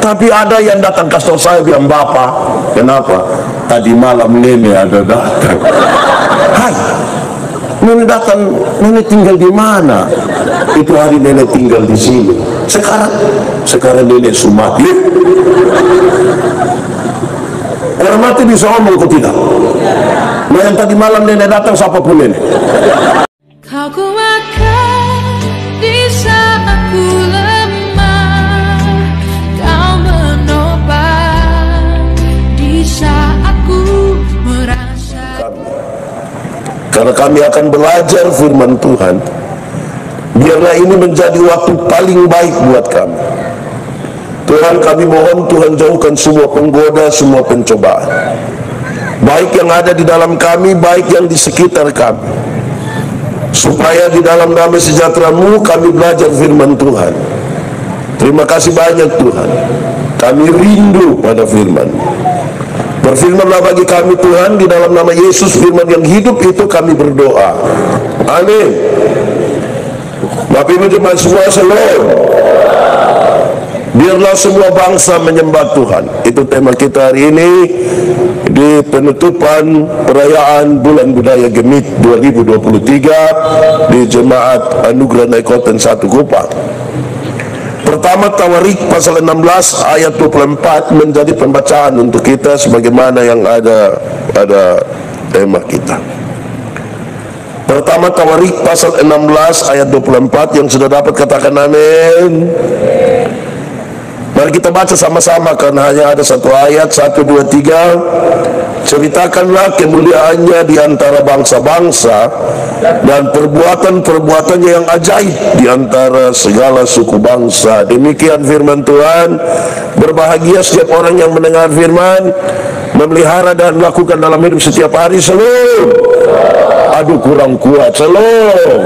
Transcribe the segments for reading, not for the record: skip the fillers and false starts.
Tapi ada yang datang kasih saya bilang, Bapak, kenapa? Tadi malam nenek ada datang. Hai, nenek datang, nenek tinggal di mana? Itu hari nenek tinggal di sini. Sekarang nenek sudah mati. Orang mati bisa ngomong kok tidak? Nah yang tadi malam nenek datang, siapapun nenek. Kau kuatkan di saat ku lemah, kau menopang di saat ku merasa. Karena kami akan belajar firman Tuhan, biarlah ini menjadi waktu paling baik buat kami. Tuhan, kami mohon Tuhan jauhkan semua penggoda, semua pencobaan, baik yang ada di dalam kami, baik yang di sekitar kami, supaya di dalam damai sejahtera-Mu kami belajar firman Tuhan. Terima kasih banyak Tuhan, kami rindu pada firman. Berfirmanlah bagi kami Tuhan, di dalam nama Yesus, firman yang hidup itu kami berdoa. Amin. Bapak Ibu jemaat semua, shalom. Biarlah semua bangsa menyembah Tuhan. Itu tema kita hari ini di penutupan perayaan Bulan Budaya Gemit 2023 di Jemaat Anugerah Naikoten 1 Kupang. Pertama, Tawarik pasal 16 ayat 24 menjadi pembacaan untuk kita sebagaimana yang ada pada tema kita. Pertama, Tawarik pasal 16 ayat 24, yang sudah dapat katakan amin. Mari kita baca sama-sama karena hanya ada satu ayat. 1, 2, 3. Ceritakanlah kemuliaannya di antara bangsa-bangsa dan perbuatan-perbuatannya yang ajaib di antara segala suku bangsa. Demikian firman Tuhan. Berbahagia setiap orang yang mendengar firman, memelihara dan melakukan dalam hidup setiap hari. Shalom. Aduh, kurang kuat. Shalom.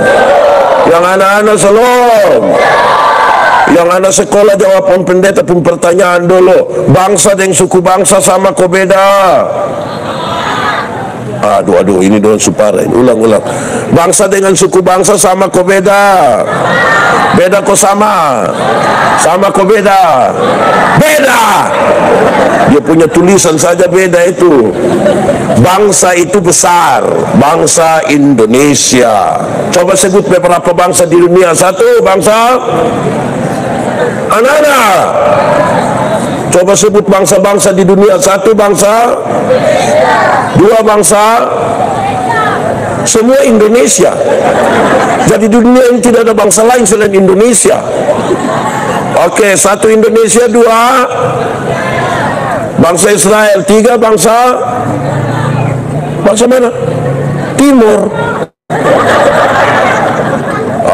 Yang anak-anak shalom. Yang anak sekolah jawaban pendeta pun pertanyaan dulu. Bangsa dan suku bangsa sama kok beda? Aduh, ini doang supara. Ulang. Bangsa dengan suku bangsa sama kok beda? Beda kok sama? Sama kok beda? Beda! Dia punya tulisan saja beda itu. Bangsa itu besar. Bangsa Indonesia. Coba sebut beberapa bangsa di dunia. 1, bangsa anak-anak. Coba sebut bangsa-bangsa di dunia. 1, bangsa. 2, bangsa. Semua Indonesia. Jadi di dunia ini tidak ada bangsa lain selain Indonesia. Oke, 1 Indonesia. 2 bangsa Israel. 3 bangsa mana? Timur.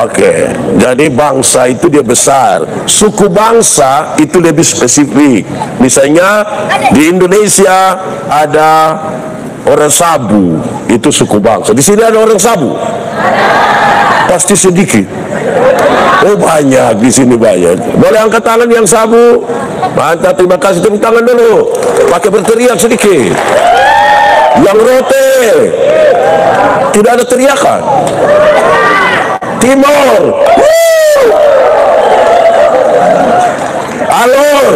Oke, jadi bangsa itu dia besar. Suku bangsa itu lebih spesifik. Misalnya di Indonesia ada orang Sabu, itu suku bangsa. Di sini ada orang Sabu? Pasti sedikit. Oh banyak, di sini banyak. Boleh angkat tangan yang Sabu? Mantap, terima kasih. Tepuk tangan dulu. Pakai berteriak sedikit. Yang rote, tidak ada teriakan. Timur, Alor.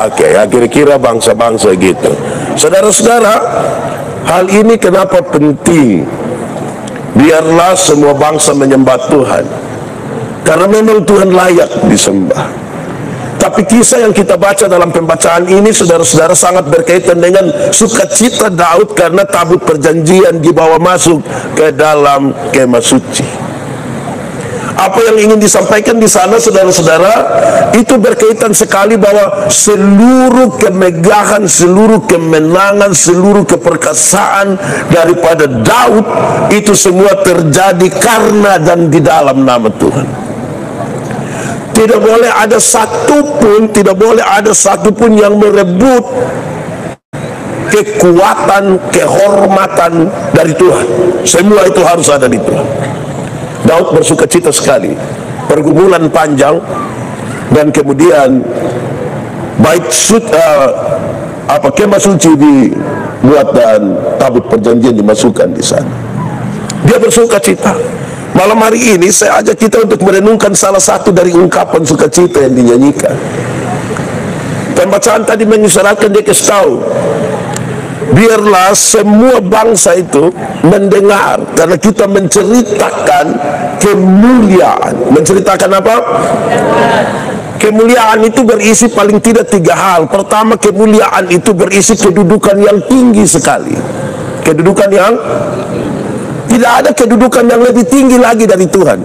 Oke, kira-kira bangsa-bangsa gitu. Saudara-saudara, hal ini kenapa penting? Biarlah semua bangsa menyembah Tuhan, karena memang Tuhan layak disembah. Tapi kisah yang kita baca dalam pembacaan ini, saudara-saudara, sangat berkaitan dengan sukacita Daud karena tabut perjanjian dibawa masuk ke dalam kemah suci. Apa yang ingin disampaikan di sana, saudara-saudara, itu berkaitan sekali bahwa seluruh kemegahan, seluruh kemenangan, seluruh keperkasaan daripada Daud itu semua terjadi karena dan di dalam nama Tuhan. Tidak boleh ada satupun yang merebut kekuatan, kehormatan dari Tuhan. Semua itu harus ada di Tuhan. Daud bersukacita sekali. Pergumulan panjang dan kemudian baik kemah suci dibuat dan tabut perjanjian dimasukkan di sana. Dia bersukacita. Malam hari ini saya ajak kita untuk merenungkan salah satu dari ungkapan sukacita yang dinyanyikan. Pembacaan tadi mengisyaratkan, dia kasih tahu, biarlah semua bangsa itu mendengar, karena kita menceritakan kemuliaan. Menceritakan apa? Kemuliaan itu berisi paling tidak 3 hal. Pertama, kemuliaan itu berisi kedudukan yang tinggi sekali. Kedudukan yang tidak ada kedudukan yang lebih tinggi lagi dari Tuhan.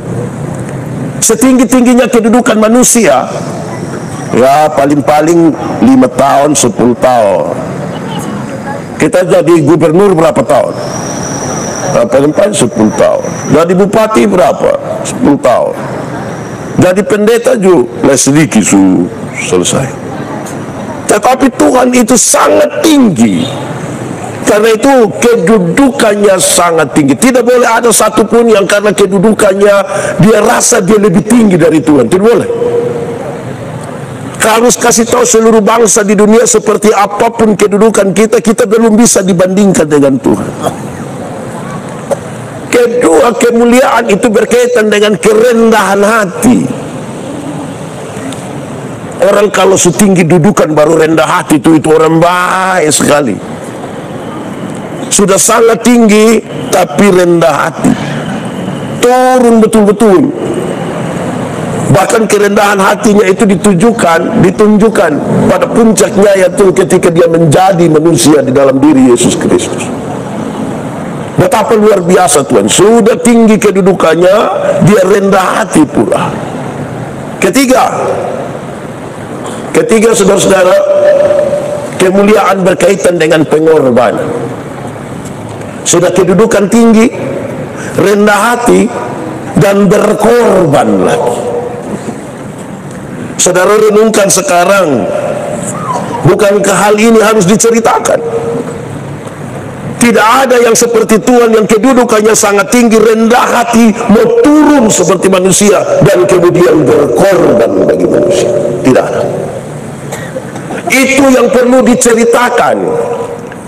Setinggi-tingginya kedudukan manusia, ya paling-paling 5 tahun, 10 tahun. Kita jadi gubernur berapa tahun? Paling-paling 10 tahun. Jadi bupati berapa? 10 tahun. Jadi pendeta juga sedikit selesai. Tetapi Tuhan itu sangat tinggi. Karena itu kedudukannya sangat tinggi. Tidak boleh ada satupun yang karena kedudukannya dia rasa dia lebih tinggi dari Tuhan. Tidak boleh. Harus kasih tahu seluruh bangsa di dunia, seperti apapun kedudukan kita, kita belum bisa dibandingkan dengan Tuhan. Kedua, kemuliaan itu berkaitan dengan kerendahan hati. Orang kalau setinggi dudukan baru rendah hati, itu orang baik sekali. Sudah sangat tinggi tapi rendah hati, turun betul-betul. Bahkan kerendahan hatinya itu ditunjukkan pada puncaknya, yaitu ketika dia menjadi manusia di dalam diri Yesus Kristus. Betapa luar biasa Tuhan. Sudah tinggi kedudukannya, dia rendah hati pula. Ketiga, saudara-saudara, kemuliaan berkaitan dengan pengorbanan. Sudah kedudukan tinggi, rendah hati, dan berkorban lagi. Saudara renungkan sekarang, bukankah hal ini harus diceritakan? Tidak ada yang seperti Tuhan yang kedudukannya sangat tinggi, rendah hati, mau turun seperti manusia, dan kemudian berkorban bagi manusia. Tidak ada. Itu yang perlu diceritakan.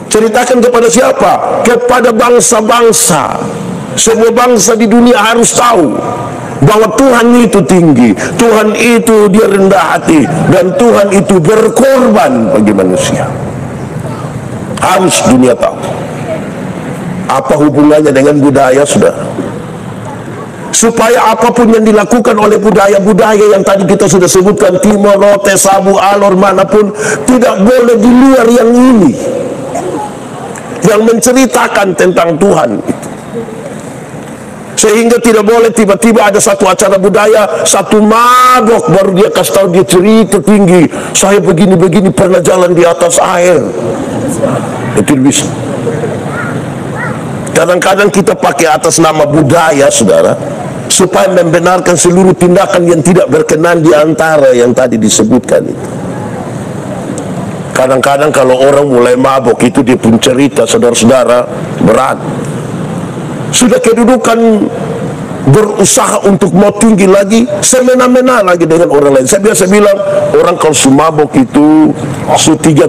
Ceritakan kepada siapa? Kepada bangsa-bangsa. Semua bangsa di dunia harus tahu bahwa Tuhan itu tinggi, Tuhan itu dia rendah hati, dan Tuhan itu berkorban bagi manusia. Harus dunia tahu. Apa hubungannya dengan budaya, saudara? Supaya apapun yang dilakukan oleh budaya-budaya yang tadi kita sudah sebutkan, Timor, Leste, Sabu, Alor, manapun, tidak boleh di luar yang ini, yang menceritakan tentang Tuhan itu. Sehingga tidak boleh tiba-tiba ada satu acara budaya, satu mabok, baru dia kasih tahu, dia cerita tinggi, saya begini-begini pernah jalan di atas air. Itu bisa. Kadang-kadang kita pakai atas nama budaya, saudara, supaya membenarkan seluruh tindakan yang tidak berkenan di antara yang tadi disebutkan itu. Kadang-kadang kalau orang mulai mabok itu, dia pun cerita, saudara-saudara, berat. Sudah kedudukan berusaha untuk mau tinggi lagi, semena-mena lagi dengan orang lain. Saya biasa bilang, orang kalau sumabok itu,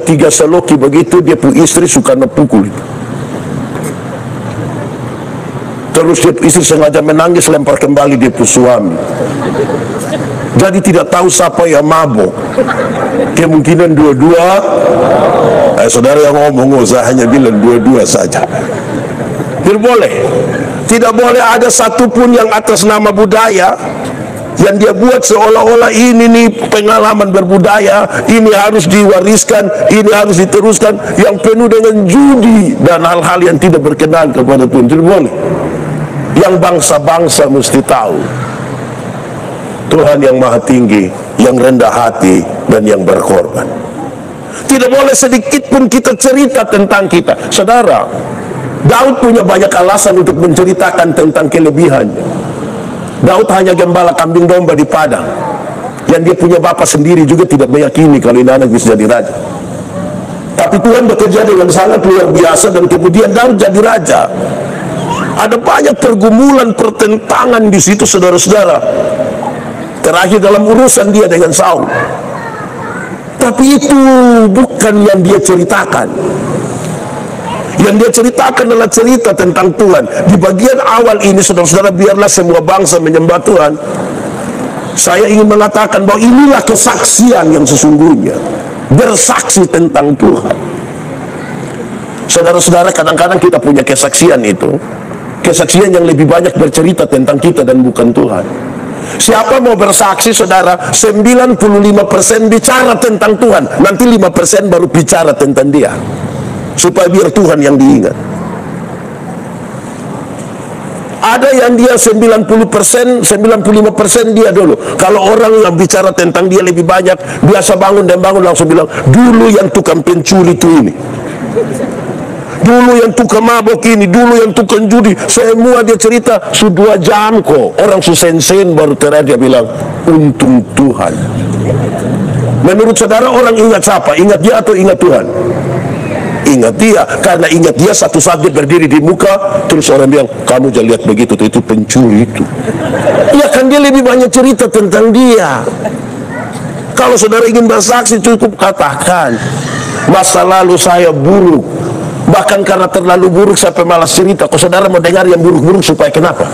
tiga seloki begitu, dia pun istri suka nepukul itu. Terus dia istri sengaja menangis, lempar kembali dia pun suami. Jadi tidak tahu siapa yang mabok. Kemungkinan dua-dua. Saudara yang ngomong, saya hanya bilang dua-dua saja. Tidak boleh. Tidak boleh ada satupun yang atas nama budaya yang dia buat seolah-olah ini nih pengalaman berbudaya, ini harus diwariskan, ini harus diteruskan, yang penuh dengan judi dan hal-hal yang tidak berkenan kepada Tuhan. Tidak boleh. Yang bangsa-bangsa mesti tahu Tuhan yang maha tinggi, yang rendah hati, dan yang berkorban. Tidak boleh sedikit pun kita cerita tentang kita. Saudara, Daud punya banyak alasan untuk menceritakan tentang kelebihannya. Daud hanya gembala kambing domba di padang, yang dia punya bapak sendiri juga tidak meyakini kalau ini anak bisa jadi raja. Tapi Tuhan bekerja dengan sangat luar biasa, dan kemudian Daud jadi raja. Ada banyak pergumulan, pertentangan di situ, saudara-saudara. Terakhir dalam urusan dia dengan Saul. Tapi itu bukan yang dia ceritakan. Yang dia ceritakan adalah cerita tentang Tuhan. Di bagian awal ini, saudara-saudara, biarlah semua bangsa menyembah Tuhan. Saya ingin mengatakan bahwa inilah kesaksian yang sesungguhnya. bersaksi tentang Tuhan. Saudara-saudara, kadang-kadang kita punya kesaksian itu, kesaksian yang lebih banyak bercerita tentang kita dan bukan Tuhan. Siapa mau bersaksi, saudara, 95% bicara tentang Tuhan, nanti 5% baru bicara tentang dia, supaya biar Tuhan yang diingat. Ada yang dia 90%, 95% dia dulu. Kalau orang yang bicara tentang dia lebih banyak, biasa bangun dan bangun langsung bilang, dulu yang tukang pencuri itu ini, dulu yang tukang mabok ini, dulu yang tukang judi. Semua dia cerita, sudah 2 jam kok. Orang susen-sen baru terakhir dia bilang, untung Tuhan. Menurut saudara, orang ingat siapa? Ingat dia atau ingat Tuhan? Ingat dia. Karena ingat dia, satu saat dia berdiri di muka, terus orang bilang, kamu jangan lihat begitu, itu pencuri itu. Ya kan, dia lebih banyak cerita tentang dia. Kalau saudara ingin bersaksi, cukup katakan, masa lalu saya buruk, bahkan karena terlalu buruk sampai malas cerita. Kalau saudara mau dengar yang buruk-buruk, supaya kenapa?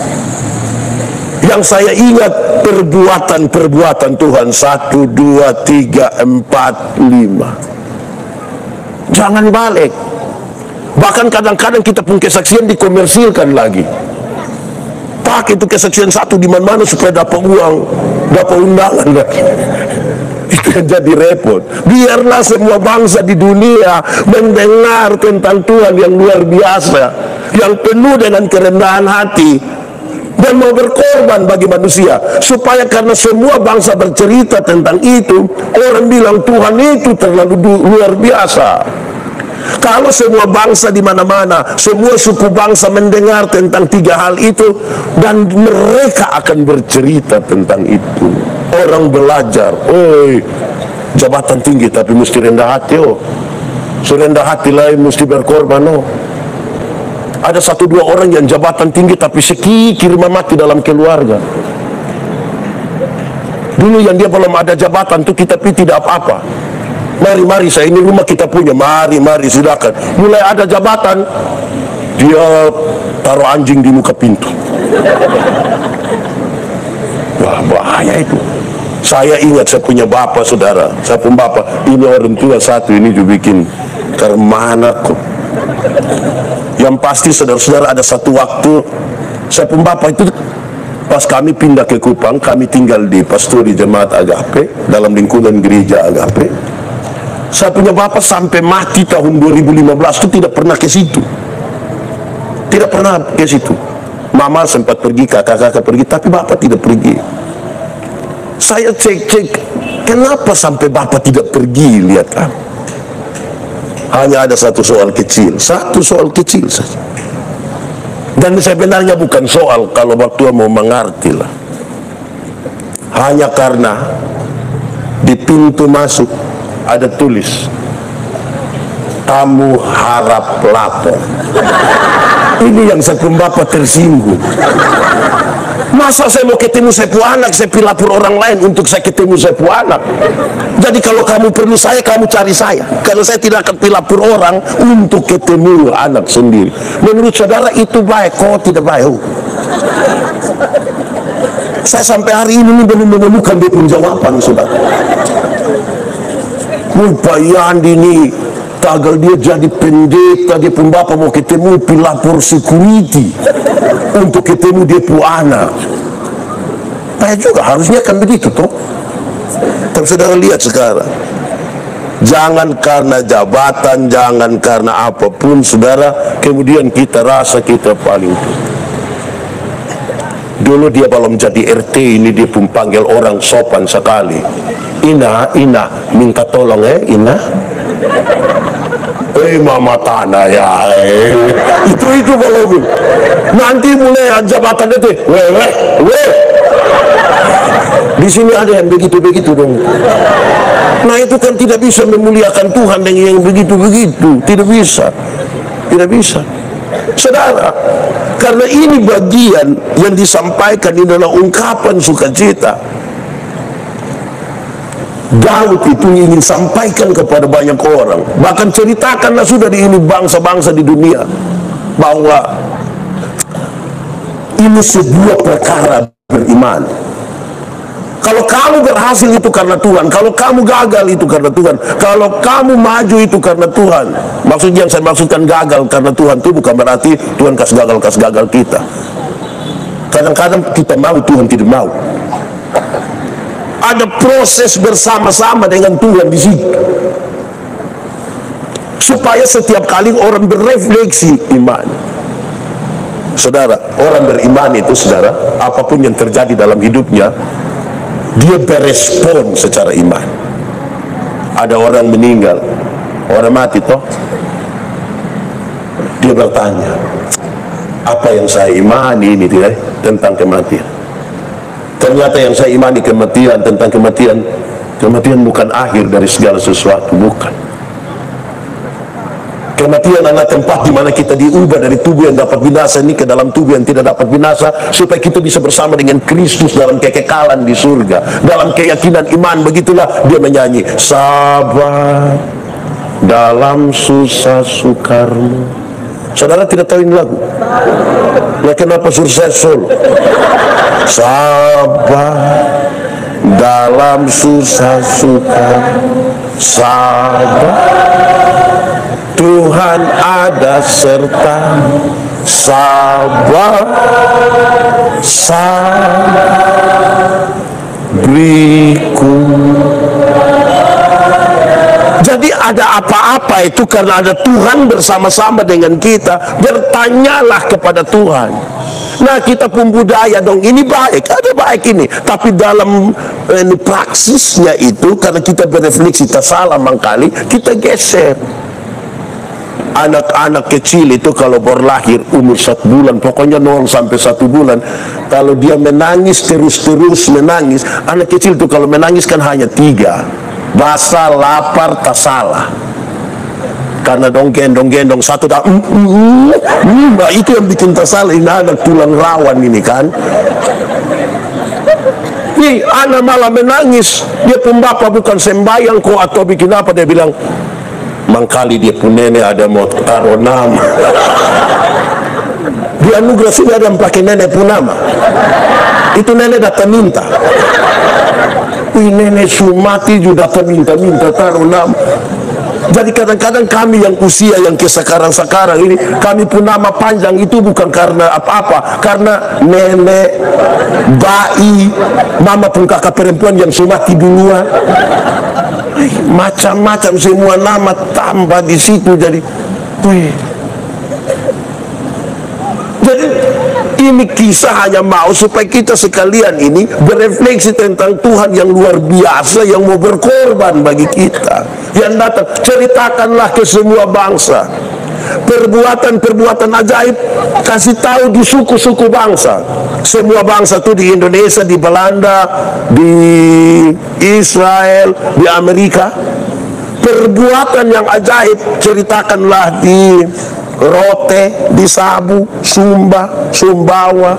Yang saya ingat perbuatan-perbuatan Tuhan, 1, 2, 3, 4, 5. Jangan balik. Bahkan kadang-kadang kita pun kesaksian dikomersilkan lagi. Pakai itu kesaksian satu di mana-mana supaya dapat uang, dapat undangan lagi. Itu yang jadi repot. Biarlah semua bangsa di dunia mendengar tentang Tuhan yang luar biasa, yang penuh dengan kerendahan hati dan mau berkorban bagi manusia, supaya karena semua bangsa bercerita tentang itu, orang bilang Tuhan itu terlalu luar biasa. Kalau semua bangsa di mana-mana, semua suku bangsa mendengar tentang 3 hal itu, dan mereka akan bercerita tentang itu. Orang belajar, oi, jabatan tinggi tapi mesti rendah hati, oh. Serendah hati lain mesti berkorban, oh. Ada 1-2 orang yang jabatan tinggi tapi sekikir mati dalam keluarga. Dulu yang dia belum ada jabatan tuh kita tidak apa-apa. Mari saya ini rumah kita punya, mari silakan. Mulai ada jabatan, dia taruh anjing di muka pintu. Wah, bahaya itu. Saya ingat saya punya bapak, saudara. Saya punya bapak, ini orang tua satu ini juga bikin karmana kok. Yang pasti saudara-saudara, ada satu waktu saya punya bapak itu, pas kami pindah ke Kupang, kami tinggal di pastori jemaat Agape dalam lingkungan gereja Agape. Saya punya bapak sampai mati tahun 2015 itu tidak pernah ke situ. Tidak pernah ke situ. Mama sempat pergi, kakak-kakak pergi, tapi bapak tidak pergi. Saya cek, kenapa sampai bapak tidak pergi, lihat kan? Hanya ada satu soal kecil saja. Dan sebenarnya bukan soal, kalau waktu mau mengerti lah. Hanya karena di pintu masuk ada tulis, tamu harap lapor. Ini yang saya bapak tersinggung. Masa saya mau ketemu saya punya anak, saya pilapur orang lain untuk saya ketemu saya punya anak. Jadi kalau kamu perlu saya, kamu cari saya. Karena saya tidak akan pilapur orang untuk ketemu anak sendiri. Menurut saudara itu baik, kok tidak baik? Saya sampai hari ini belum menemukan dia penjawaban, saudara. Rupanya ini tagal dia jadi pendeta, dia pun bapak mau ketemu pilapor security untuk ketemu dia pun anak. Saya juga harusnya kan begitu toh. Tapi saudara lihat sekarang, jangan karena jabatan, jangan karena apapun saudara, kemudian kita rasa kita paling tua. Dulu dia belum jadi RT, ini dia pun panggil orang sopan sekali. Ina, minta tolong Ina. Mama tanah ya. Itu belum. Nanti mulai jabatan itu. Weh. Di sini ada yang begitu dong. Nah itu kan tidak bisa memuliakan Tuhan dengan yang begitu-begitu. Tidak bisa. Saudara, karena ini bagian yang disampaikan ini adalah ungkapan sukacita. Daud itu ingin sampaikan kepada banyak orang, bahkan ceritakanlah sudah di ini bangsa-bangsa di dunia, bahwa ini sebuah perkara beriman. Kalau kamu berhasil itu karena Tuhan, kalau kamu gagal itu karena Tuhan, kalau kamu maju itu karena Tuhan. Maksudnya yang saya maksudkan gagal karena Tuhan itu bukan berarti Tuhan kasih gagal kita. Kadang-kadang kita mau, Tuhan tidak mau. Ada proses bersama-sama dengan Tuhan di situ, supaya setiap kali orang berefleksi iman. Saudara, orang beriman itu, saudara, apapun yang terjadi dalam hidupnya, dia berespon secara iman. Ada orang meninggal, orang mati toh, dia bertanya, apa yang saya imani ini tentang kematian? Ternyata yang saya imani kematian, tentang kematian bukan akhir dari segala sesuatu, bukan. Kematian adalah tempat di mana kita diubah dari tubuh yang dapat binasa ini ke dalam tubuh yang tidak dapat binasa, supaya kita bisa bersama dengan Kristus dalam kekekalan di surga, dalam keyakinan iman. Begitulah dia menyanyi, sabar dalam susah sukarmu. Saudara tidak tahu ini lagu? Nah, kenapa suruh saya solo? Sabar dalam susah suka, sabar, Tuhan ada serta, sabar, sabar, beriku. Jadi ada apa-apa itu karena ada Tuhan bersama-sama dengan kita. Bertanyalah kepada Tuhan. Nah, kita pun budaya dong, ini baik, ada baik ini. Tapi dalam praksisnya itu, karena kita berefleksi, kita salah mangkali, kita geser. Anak-anak kecil itu kalau baru lahir umur 1 bulan, pokoknya 0 sampai 1 bulan, kalau dia menangis terus menangis, anak kecil itu kalau menangis kan hanya 3: basah, lapar, tak salah. Karena gendong satu tak, nah itu yang bikin tak salah. Ini anak tulang rawan ini kan. Nih anak malah menangis, dia pun bapak bukan sembahyang kok atau bikin apa, dia bilang, mangkali dia pun nenek ada mau taruh nama. Di anugerah sini ada yang pakai nenek pun nama. Itu nenek datang minta. Wih, nenek Sumati juga datang minta taruh nama. Jadi kadang-kadang kami yang usia yang ke sekarang ini, kami pun nama panjang itu bukan karena apa-apa, karena nenek, bayi, mama pun kakak perempuan yang Sumati duluan. Macam-macam semua nama tambah di situ. Jadi ini kisah hanya mau supaya kita sekalian ini berefleksi tentang Tuhan yang luar biasa, yang mau berkorban bagi kita, yang datang. Ceritakanlah ke semua bangsa perbuatan-perbuatan ajaib, kasih tahu di suku-suku bangsa. Semua bangsa itu di Indonesia, di Belanda, di Israel, di Amerika. Perbuatan yang ajaib ceritakanlah di Rote, di Sabu, Sumba, Sumbawa,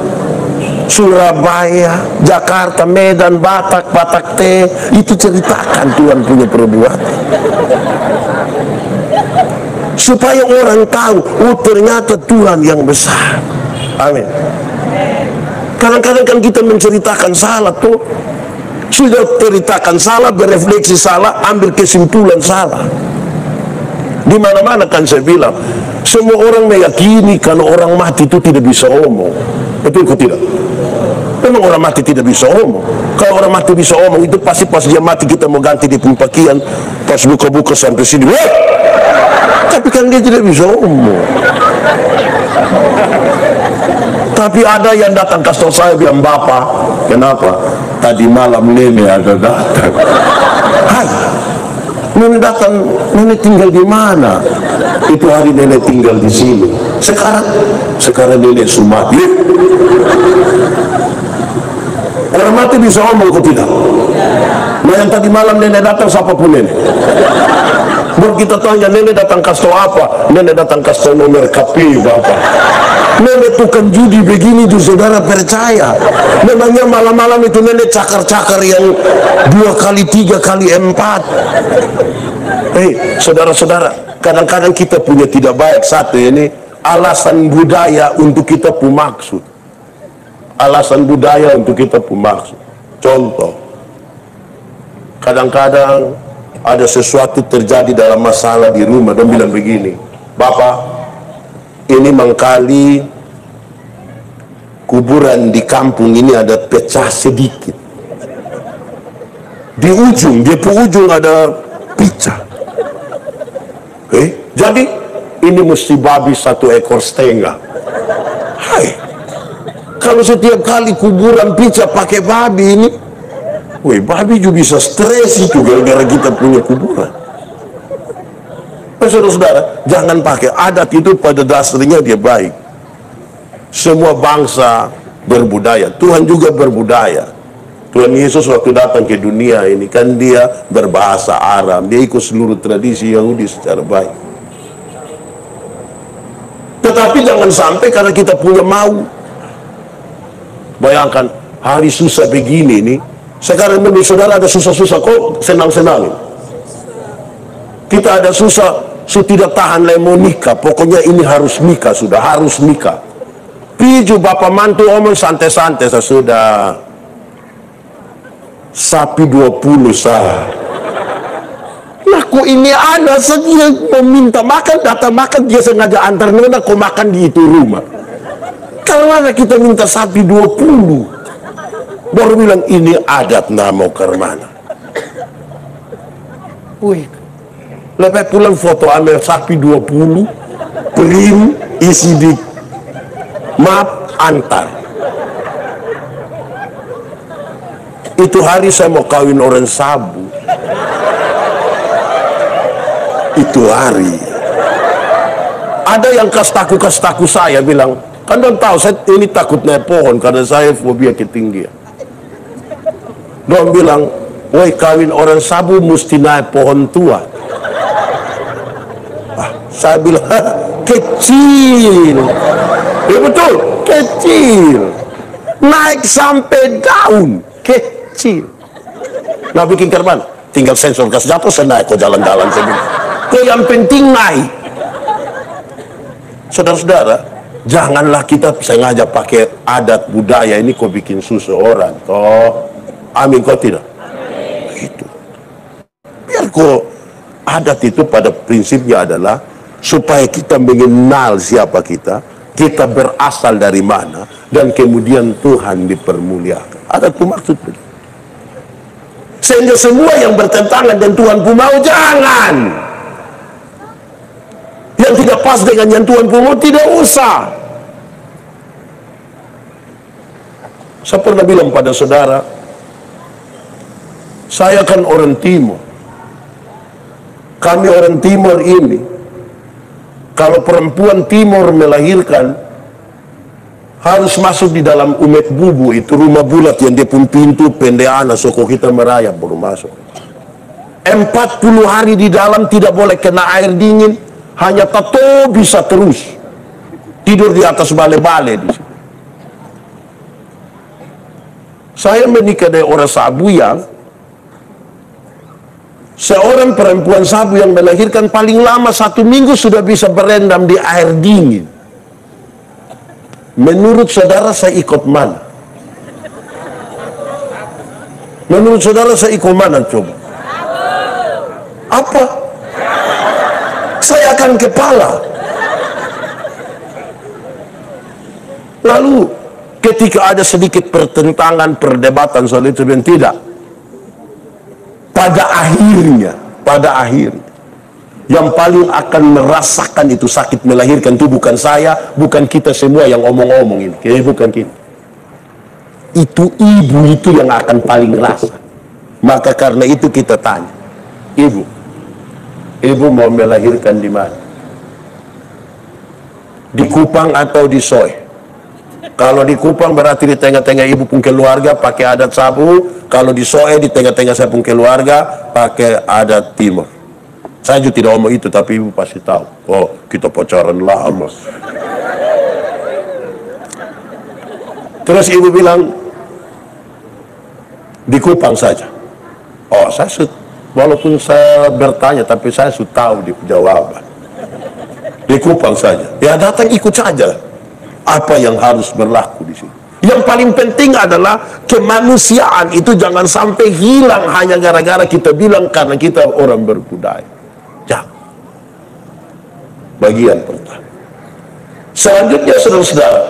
Surabaya, Jakarta, Medan, Batak, Batak T. Itu ceritakan Tuhan punya perbuatan, supaya orang tahu, oh ternyata Tuhan yang besar. Amin. Kadang-kadang kan kita menceritakan salah tuh, sudah ceritakan salah, berefleksi salah, ambil kesimpulan salah. Di mana-mana kan saya bilang, semua orang meyakini kalau orang mati itu tidak bisa omong. Betul atau tidak? Memang orang mati tidak bisa omong. Kalau orang mati bisa omong, itu pasti pas dia mati kita mau ganti di pakaian, pas buka-buka sampai sini, wah! Tapi kan dia tidak bisa omong. Tapi ada yang datang kasih saya bilang, bapak, kenapa? Tadi malam nenek ada datang. Hai, nenek datang, nenek tinggal di mana? Itu hari nenek tinggal di sini. Sekarang nenek Sumati. Orang mati bisa omong kok tidak? Nah yang tadi malam nenek datang, siapa pun nenek. Baru kita tanya, nenek datang kasih apa? Nenek datang kasih nomor KP bapak. Nenek tukang judi begini tuh, saudara percaya? Memangnya malam-malam itu nenek cakar-cakar yang 2 kali 3 kali 4. Saudara-saudara, kadang-kadang kita punya tidak baik satu ini, alasan budaya untuk kita pun maksud. Alasan budaya untuk kita pun maksud. Contoh, Kadang-kadang ada sesuatu terjadi dalam masalah di rumah, dan bilang begini, Bapak, ini mangkali kuburan di kampung ini ada pecah sedikit. Di ujung, dia ujung ada pecah. Jadi ini mesti babi 1,5 ekor. Hai, kalau setiap kali kuburan pecah pakai babi ini, babi juga bisa stres itu gara-gara kita punya kuburan. Saudara-saudara, jangan pakai adat itu, pada dasarnya dia baik. Semua bangsa berbudaya, Tuhan juga berbudaya. Tuhan Yesus waktu datang ke dunia ini kan dia berbahasa Aram, dia ikut seluruh tradisi Yahudi secara baik. Tetapi jangan sampai karena kita punya mau. Bayangkan hari susah begini nih. Sekarang ini saudara ada susah-susah kok senang-senangin. Kita ada susah, tidak tahan lagi mau nikah. Pokoknya ini harus nikah, sudah harus nikah. Piju bapak mantu omong santai-santai, sudah sapi 20 sah. Laku ini ada saja meminta makan, datang makan, dia sengaja antar nona kau makan di itu rumah. Kalau ada kita minta sapi 20, baru bilang ini adat mau ke mana. Lepas pulang foto ambil sapi 20, print, isi di map, antar. Itu hari saya mau kawin orang Sabu. Itu hari. Ada yang kas taku saya bilang, kan don tahu saya ini takut naik pohon karena saya fobia ketinggian. Don bilang, woi kawin orang Sabu mesti naik pohon tua. Saya bilang, kecil. Ya betul, kecil. Naik sampai daun, kecil. Nah bikin kerban, tinggal sensor gas jatuh, saya naik ke jalan-jalan. Kok yang penting naik. Saudara-saudara, janganlah kita sengaja pakai adat budaya ini kok bikin susah orang. Toh, amin kok tidak? Gitu. Biar kok adat itu pada prinsipnya adalah supaya kita mengenal siapa kita berasal dari mana, dan kemudian Tuhan dipermuliakan. Adat itu maksud begitu. Sehingga semua yang bertentangan dengan Tuhan pun mau, jangan. Yang tidak pas dengan yang Tuhan pun mau, tidak usah. Saya pernah bilang pada saudara, saya kan orang Timur. Kami orang Timur ini, kalau perempuan Timur melahirkan, harus masuk di dalam umet bubu, itu rumah bulat yang dia pun pintu pendeana, soko kita merayap baru masuk. 40 hari di dalam, tidak boleh kena air dingin, hanya tato bisa terus tidur di atas bale-bale di situ. Saya menikah dengan orang Sabu yang seorang perempuan Sabu yang melahirkan paling lama 1 minggu sudah bisa berendam di air dingin. Menurut saudara saya ikut mana? Menurut saudara saya ikut mana coba? Apa? Saya akan kepala. Lalu ketika ada sedikit pertentangan, perdebatan soal itu, dan tidak. Pada akhirnya, yang paling akan merasakan itu sakit melahirkan itu bukan saya, bukan kita semua yang omong-omong ini. Bukan kita. Itu ibu itu yang akan paling rasa. Maka karena itu kita tanya, ibu mau melahirkan di mana? Di Kupang atau di Soe? Kalau di Kupang berarti di tengah-tengah ibu pun keluarga pakai adat Sabu. Kalau di Soe di tengah-tengah saya pun keluarga pakai adat Timur. Saya juga tidak ngomong itu, tapi ibu pasti tahu. Oh, kita pacaran lama. Terus ibu bilang, di Kupang saja. Oh, walaupun saya bertanya, tapi saya sudah tahu di jawaban. Di Kupang saja. Ya datang ikut saja. Apa yang harus berlaku di sini? Yang paling penting adalah kemanusiaan itu jangan sampai hilang hanya gara-gara kita bilang karena kita orang berbudaya. Jangan. Bagian pertama. Selanjutnya, saudara-saudara,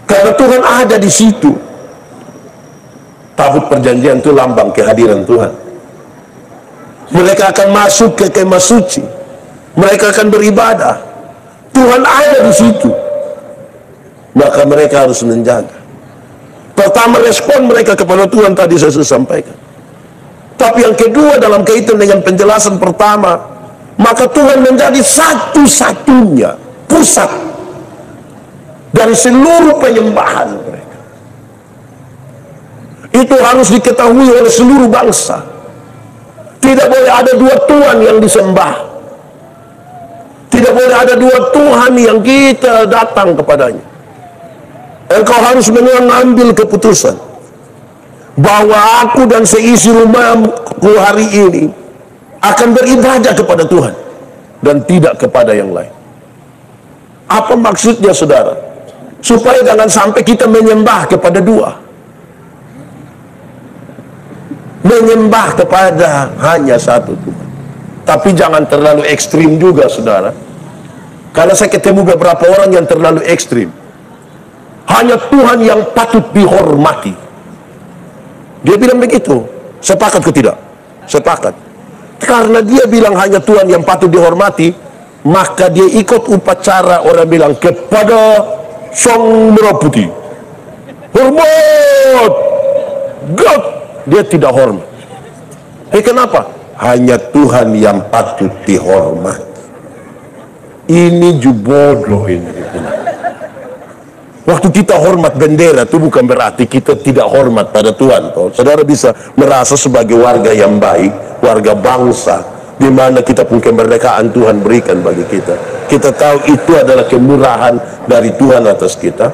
karena Tuhan ada di situ, tabut perjanjian itu lambang kehadiran Tuhan. Mereka akan masuk ke kemah suci, mereka akan beribadah. Tuhan ada di situ, maka mereka harus menjaga. Pertama, respon mereka kepada Tuhan tadi saya sudah sampaikan. Tapi yang kedua, dalam kaitan dengan penjelasan pertama, maka Tuhan menjadi satu-satunya pusat dari seluruh penyembahan mereka. Itu harus diketahui oleh seluruh bangsa. Tidak boleh ada dua Tuhan yang disembah. Tidak boleh ada dua Tuhan yang kita datang kepadanya. Engkau harus mengambil keputusan bahwa aku dan seisi rumahku hari ini akan beribadah kepada Tuhan dan tidak kepada yang lain. Apa maksudnya, saudara? Supaya jangan sampai kita menyembah kepada dua, menyembah kepada hanya satu Tuhan. Tapi jangan terlalu ekstrim juga, saudara. Karena saya ketemu beberapa orang yang terlalu ekstrim. Hanya Tuhan yang patut dihormati. Dia bilang begitu. Sepakat ke tidak? Sepakat. Karena dia bilang hanya Tuhan yang patut dihormati, maka dia ikut upacara orang bilang kepada Sang Merah Putih. Hormat! God! Dia tidak hormat. Kenapa? Hanya Tuhan yang patut dihormat. Ini bodoh ini. Waktu kita hormat bendera itu bukan berarti kita tidak hormat pada Tuhan. Saudara bisa merasa sebagai warga yang baik, warga bangsa, di mana kita pun kemerdekaan Tuhan berikan bagi kita. Kita tahu itu adalah kemurahan dari Tuhan atas kita.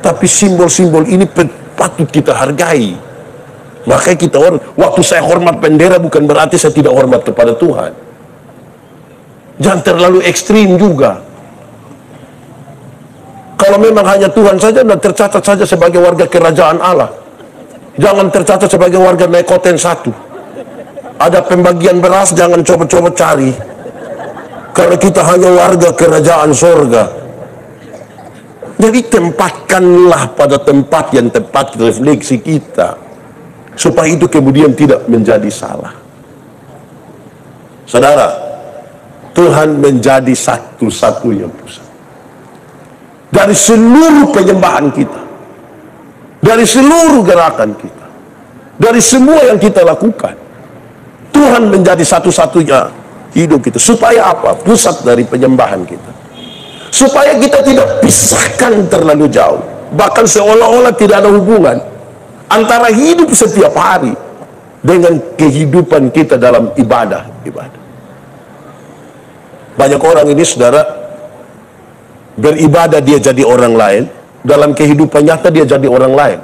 Tapi simbol-simbol ini patut kita hargai. Makanya kita waktu saya hormat bendera bukan berarti saya tidak hormat kepada Tuhan. Jangan terlalu ekstrim juga. Kalau memang hanya Tuhan saja, dan tercatat saja sebagai warga kerajaan Allah. Jangan tercatat sebagai warga Nekoten 1. Ada pembagian beras, jangan coba-coba cari. Karena kita hanya warga kerajaan sorga. Jadi tempatkanlah pada tempat yang tepat refleksi kita, supaya itu kemudian tidak menjadi salah. Saudara, Tuhan menjadi satu-satunya pusat dari seluruh penyembahan kita, dari seluruh gerakan kita, dari semua yang kita lakukan. Tuhan menjadi satu-satunya hidup kita. Supaya apa? Pusat dari penyembahan kita. Supaya kita tidak pisahkan terlalu jauh, bahkan seolah-olah tidak ada hubungan antara hidup setiap hari dengan kehidupan kita dalam ibadah. Banyak orang ini, saudara, beribadah dia jadi orang lain, dalam kehidupan nyata dia jadi orang lain.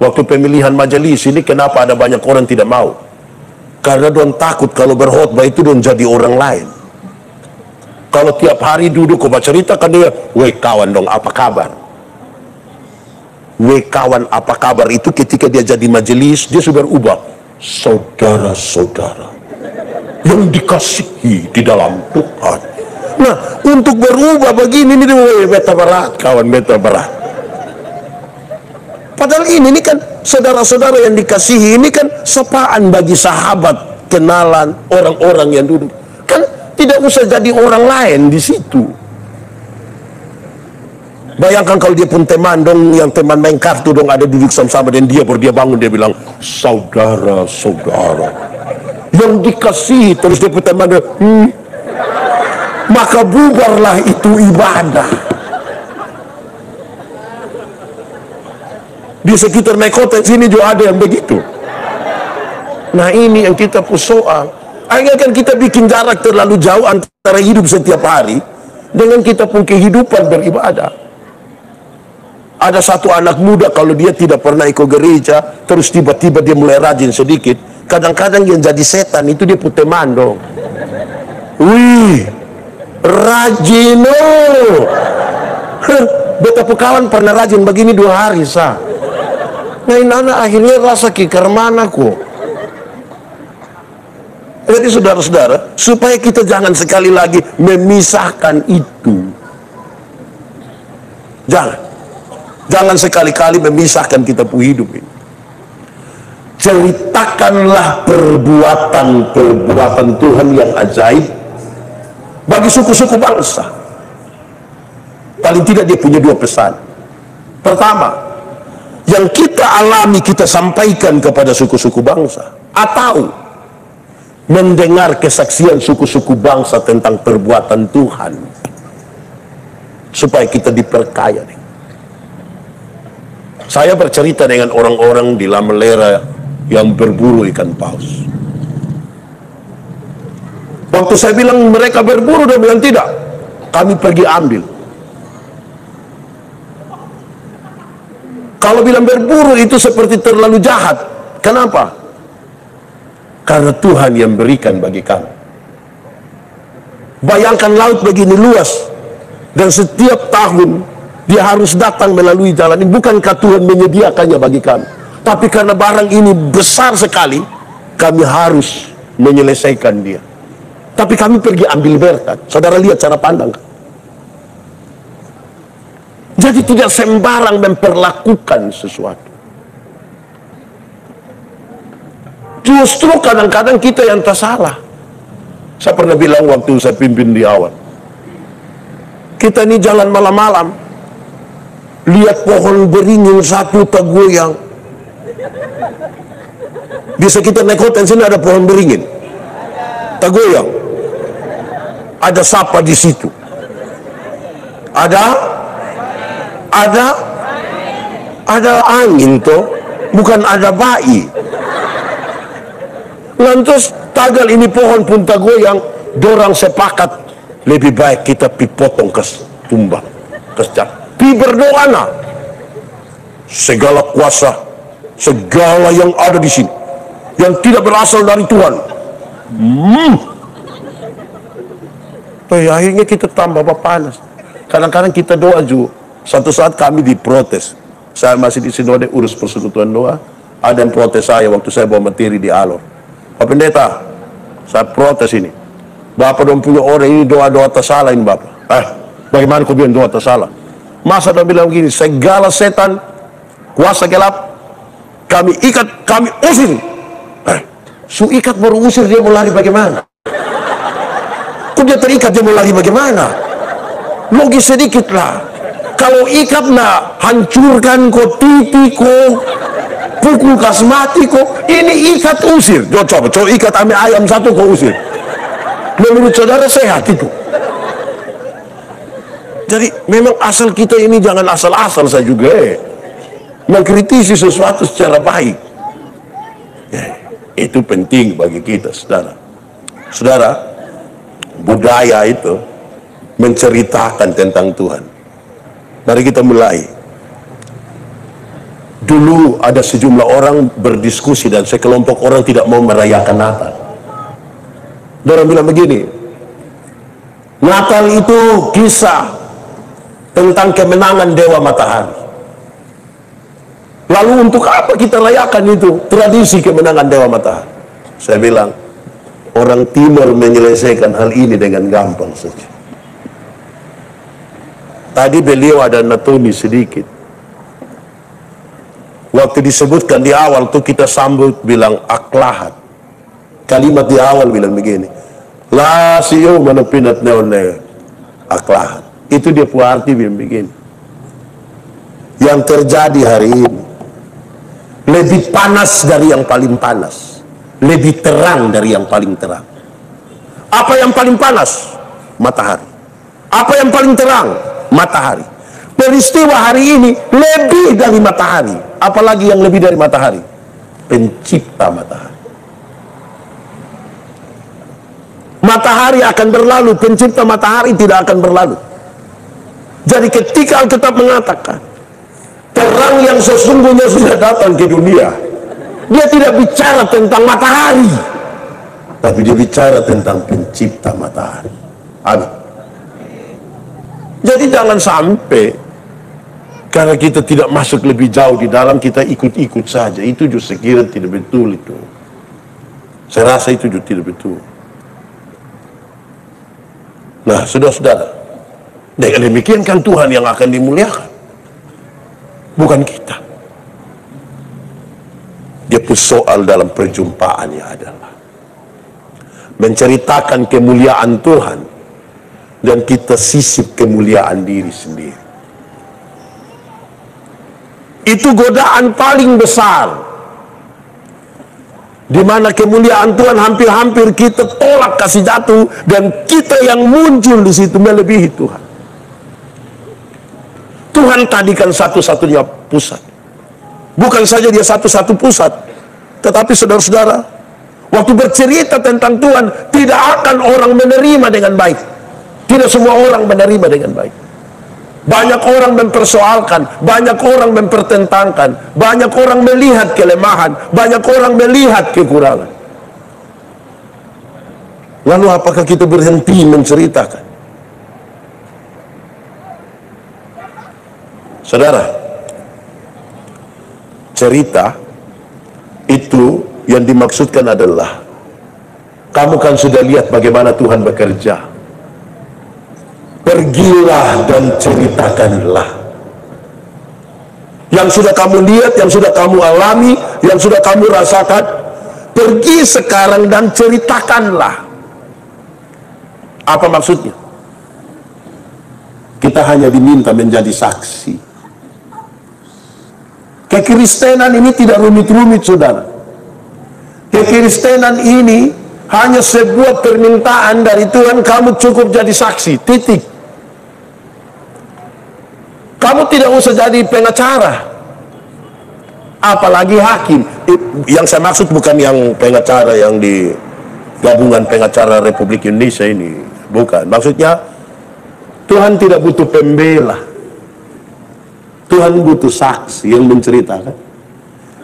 Waktu pemilihan majelis ini, kenapa ada banyak orang tidak mau? Karena don takut kalau berkhotbah itu don jadi orang lain. Kalau tiap hari duduk kau ceritakan dia, weh kawan dong, apa kabar? Weh kawan, apa kabar? Itu ketika dia jadi majelis, dia sudah berubah. Saudara-saudara yang dikasihi di dalam Tuhan. Nah, untuk berubah begini nih, weh beta berat, kawan beta berat. Padahal ini kan saudara-saudara yang dikasihi, ini kan sapaan bagi sahabat, kenalan, orang-orang yang duduk. Kan tidak usah jadi orang lain di situ. Bayangkan kalau dia pun teman dong, yang teman main kartu dong, ada duduk sama-sama dan dia bangun, dia bilang saudara-saudara yang dikasihi, terus dia pun teman dia, maka bubarlah itu ibadah. Di sekitar Nekoten sini juga ada yang begitu. Nah, ini yang kita persoal. Akhirnya kan kita bikin jarak terlalu jauh antara hidup setiap hari dengan kita pun kehidupan beribadah. Ada satu anak muda, kalau dia tidak pernah ikut gereja, terus tiba-tiba dia mulai rajin sedikit, kadang-kadang yang jadi setan itu dia putih mandong. Wih, rajin, Beta kawan pernah rajin begini 2 hari sah. Nah anak akhirnya rasa kikar mana kok. Jadi saudara-saudara, supaya kita jangan sekali lagi memisahkan itu. Jangan sekali-kali memisahkan kita punya hidup ini. Ceritakanlah perbuatan Tuhan yang ajaib bagi suku-suku bangsa. Paling tidak dia punya 2 pesan. Pertama, yang kita alami kita sampaikan kepada suku-suku bangsa, atau mendengar kesaksian suku-suku bangsa tentang perbuatan Tuhan, supaya kita diperkaya. Saya bercerita dengan orang-orang di Lamelera yang berburu ikan paus. Waktu saya bilang mereka berburu, dia bilang tidak, kami pergi ambil. Kalau bilang berburu itu seperti terlalu jahat. Kenapa? Karena Tuhan yang berikan bagi kami. Bayangkan laut begini luas, dan setiap tahun dia harus datang melalui jalan ini. Bukankah Tuhan menyediakannya bagi kami? Tapi karena barang ini besar sekali, kami harus menyelesaikan dia. Tapi kami pergi ambil berkat. Saudara lihat cara pandang. Jadi tidak sembarang memperlakukan sesuatu. Justru kadang-kadang kita yang tak salah. Saya pernah bilang waktu saya pimpin di awal, kita ini jalan malam-malam, lihat pohon beringin satu tergoyang. Bisa kita naik hotel sini ada pohon beringin, tergoyang. Ada sapa di situ. Ada angin toh, bukan ada bayi. Lantas tagal ini pohon pun tergoyang, dorang sepakat lebih baik kita pi potong ke tumbang, ke pi berdoa na. Segala kuasa, segala yang ada di sini, yang tidak berasal dari Tuhan. Akhirnya kita tambah panas. Kadang-kadang kita doa juga. Satu saat kami diprotes. Saya masih di Sinode urus persekutuan doa. Ada yang protes saya waktu saya bawa materi di Alor. Pak Pendeta, saya protes ini. Bapak dong punya orang ini doa-doa tersalah ini Bapak. Bagaimana kau bilang doa tersalah? Masa dia bilang begini, segala setan, kuasa gelap, kami ikat, kami usir. Su ikat baru usir, dia mau lari bagaimana? Kok dia terikat, dia mau lari bagaimana? Logis sedikit lah. Kalau ikat nak hancurkan kok, titik kok, pukul kas mati kok, ini ikat usir. Coba ikat ame ayam satu kok usir. Menurut saudara sehat itu? Jadi memang asal kita ini jangan asal-asal saya juga mengkritisi sesuatu secara baik. Itu penting bagi kita, saudara. Saudara, budaya itu menceritakan tentang Tuhan. Mari kita mulai. Dulu ada sejumlah orang berdiskusi dan sekelompok orang tidak mau merayakan Natal. Mereka bilang begini, Natal itu kisah tentang kemenangan Dewa Matahari. Lalu untuk apa kita rayakan itu tradisi kemenangan Dewa Matahari? Saya bilang, orang Timur menyelesaikan hal ini dengan gampang saja. Tadi beliau ada anatomi sedikit. Waktu disebutkan di awal tuh kita sambut bilang aklahat. Kalimat di awal bilang begini, la siyo manupinat neone aklahat. Itu dia punya arti bilang begini. Yang terjadi hari ini lebih panas dari yang paling panas, lebih terang dari yang paling terang. Apa yang paling panas? Matahari. Apa yang paling terang? Matahari. Peristiwa hari ini lebih dari matahari. Apalagi yang lebih dari matahari? Pencipta matahari. Matahari akan berlalu, pencipta matahari tidak akan berlalu. Jadi ketika Alkitab mengatakan terang yang sesungguhnya sudah datang ke dunia, dia tidak bicara tentang matahari, tapi dia bicara tentang pencipta matahari. Amin. Jadi jangan sampai Karena kita tidak masuk lebih jauh di dalam, kita ikut-ikut saja. Itu justru sekira tidak betul itu. Saya rasa itu juga tidak betul. Nah, saudara-saudara, dengan demikian kan Tuhan yang akan dimuliakan, bukan kita. Dia soal dalam perjumpaannya adalah menceritakan kemuliaan Tuhan, dan kita sisip kemuliaan diri sendiri. Itu godaan paling besar, di mana kemuliaan Tuhan hampir-hampir kita tolak, kasih jatuh, dan kita yang muncul di situ melebihi Tuhan. Tuhan tadi kan satu-satunya pusat. Bukan saja dia satu-satu pusat, tetapi saudara-saudara, waktu bercerita tentang Tuhan, tidak akan orang menerima dengan baik. Tidak semua orang menerima dengan baik. Banyak orang mempersoalkan, banyak orang mempertentangkan, banyak orang melihat kelemahan, banyak orang melihat kekurangan. Lalu apakah kita berhenti menceritakan? Saudara, cerita itu yang dimaksudkan adalah, kamu kan sudah lihat bagaimana Tuhan bekerja. Pergilah dan ceritakanlah. Yang sudah kamu lihat, yang sudah kamu alami, yang sudah kamu rasakan, pergi sekarang dan ceritakanlah. Apa maksudnya? Kita hanya diminta menjadi saksi. Kekristenan ini tidak rumit-rumit, saudara. Kekristenan ini hanya sebuah permintaan dari Tuhan, kamu cukup jadi saksi, titik. Kamu tidak usah jadi pengacara, apalagi hakim. Yang saya maksud bukan yang pengacara yang di gabungan pengacara Republik Indonesia ini, bukan. Maksudnya Tuhan tidak butuh pembela, Tuhan butuh saksi yang menceritakan.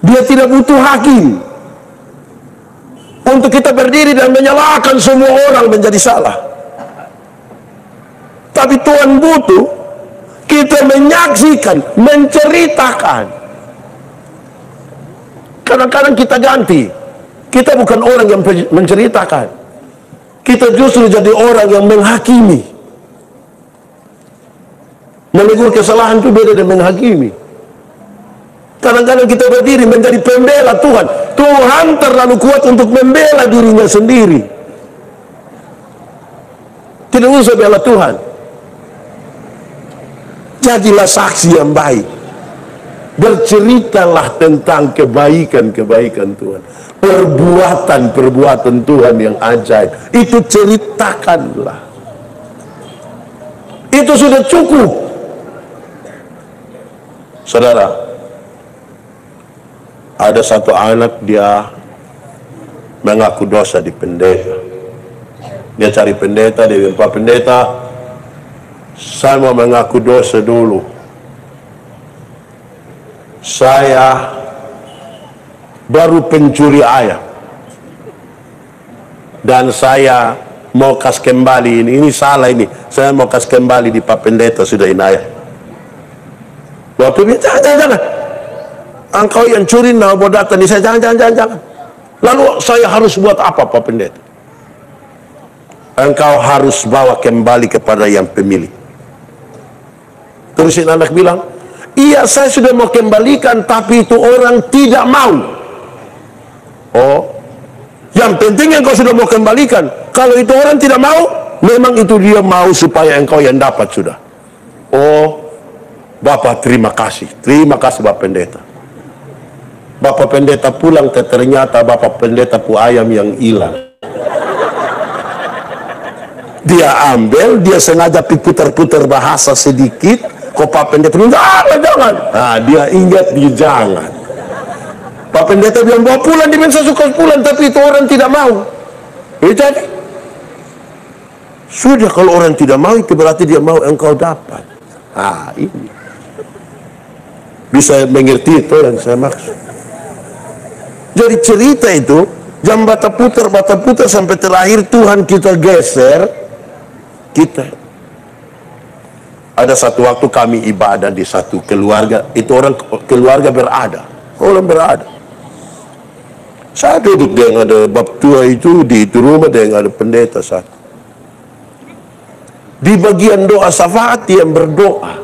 Dia tidak butuh hakim untuk kita berdiri dan menyalahkan semua orang menjadi salah. Tapi Tuhan butuh kita menyaksikan, menceritakan. Kadang-kadang kita ganti. Kita bukan orang yang menceritakan. Kita justru jadi orang yang menghakimi. Menegur kesalahan itu beda dengan menghakimi. Kadang-kadang kita berdiri menjadi pembela Tuhan. Tuhan terlalu kuat untuk membela dirinya sendiri. Tidak usah bela Tuhan. Jadilah saksi yang baik. Berceritalah tentang kebaikan-kebaikan Tuhan. Perbuatan-perbuatan Tuhan yang ajaib. Itu ceritakanlah. Itu sudah cukup. Saudara, ada satu anak, dia mengaku dosa di pendeta. Dia cari pendeta, dia bilang, Pak Pendeta, saya mau mengaku dosa dulu. Saya baru pencuri ayam, dan saya mau kasih kembali ini salah ini. Saya mau kasih kembali di Pak Pendeta, sudah ini ayam. Waktu dia, jangan. Engkau yang curi, mau datang di saya, jangan. Lalu saya harus buat apa, Pak Pendeta? Engkau harus bawa kembali kepada yang pemilik. Terus anak bilang, iya saya sudah mau kembalikan, tapi itu orang tidak mau. Oh, yang penting engkau sudah mau kembalikan. Kalau itu orang tidak mau, memang itu dia mau supaya engkau yang dapat sudah. Oh, Bapak terima kasih Bapak Pendeta. Bapak Pendeta pulang, ternyata Bapak Pendeta pu ayam yang hilang. Dia ambil, dia sengaja putar-putar bahasa sedikit. Kok Pak Pendeta bilang, jangan. Nah, dia ingat, dia jangan. Pak Pendeta bilang, bawa pulang, dia bisa suka pulang, tapi itu orang tidak mau. Jadi, sudah kalau orang tidak mau, itu berarti dia mau engkau dapat. Ah, ini. Bisa mengerti itu yang saya maksud. Jadi cerita itu, jam bata putar sampai terakhir Tuhan kita geser, kita Ada satu waktu kami ibadah di satu keluarga, itu orang keluarga berada, orang berada. Saya duduk dengan ada bab tua itu di itu rumah dengan ada pendeta satu. Di bagian doa syafaat dia berdoa.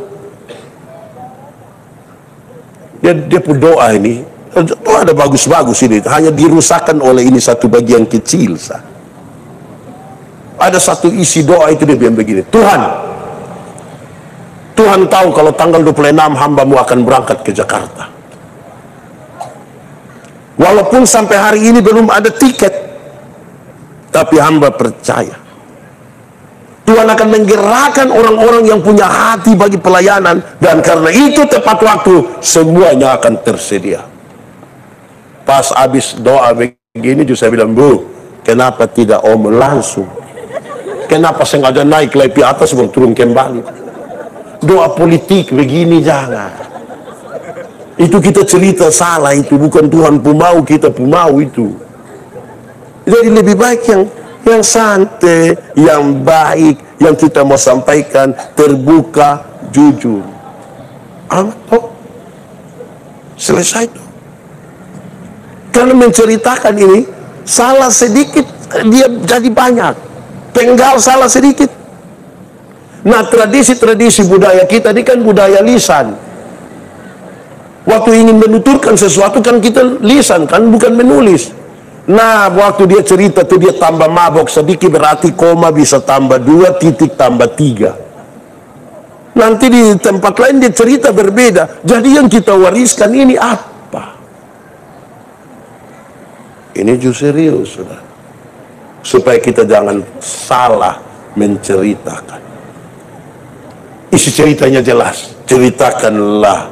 Dia berdoa ini, doa ada bagus-bagus ini, hanya dirusakkan oleh ini satu bagian kecil sah. Ada satu isi doa itu dia bilang begini, Tuhan tahu kalau tanggal 26 hambamu akan berangkat ke Jakarta. Walaupun sampai hari ini belum ada tiket, tapi hamba percaya Tuhan akan menggerakkan orang-orang yang punya hati bagi pelayanan, dan karena itu tepat waktu semuanya akan tersedia. Pas habis doa begini juga saya bilang, Bu, kenapa tidak om langsung? Kenapa sengaja naik lebih atas mau turun kembali? Doa politik begini jangan. Itu kita cerita salah, itu bukan Tuhan pemau, kita pemau itu. Jadi lebih baik yang santai, yang baik, yang kita mau sampaikan terbuka, jujur. Selesai itu. Karena menceritakan ini salah sedikit dia jadi banyak, penggal salah sedikit. Nah, tradisi-tradisi budaya kita ini kan budaya lisan. Waktu ingin menuturkan sesuatu kan kita lisan kan, bukan menulis. Nah, waktu dia cerita tuh dia tambah mabok sedikit, berarti koma bisa tambah 2, titik tambah 3. Nanti di tempat lain dia cerita berbeda. Jadi yang kita wariskan ini apa? Ini justru serius, saudara. Supaya kita jangan salah menceritakan. Isi ceritanya jelas. Ceritakanlah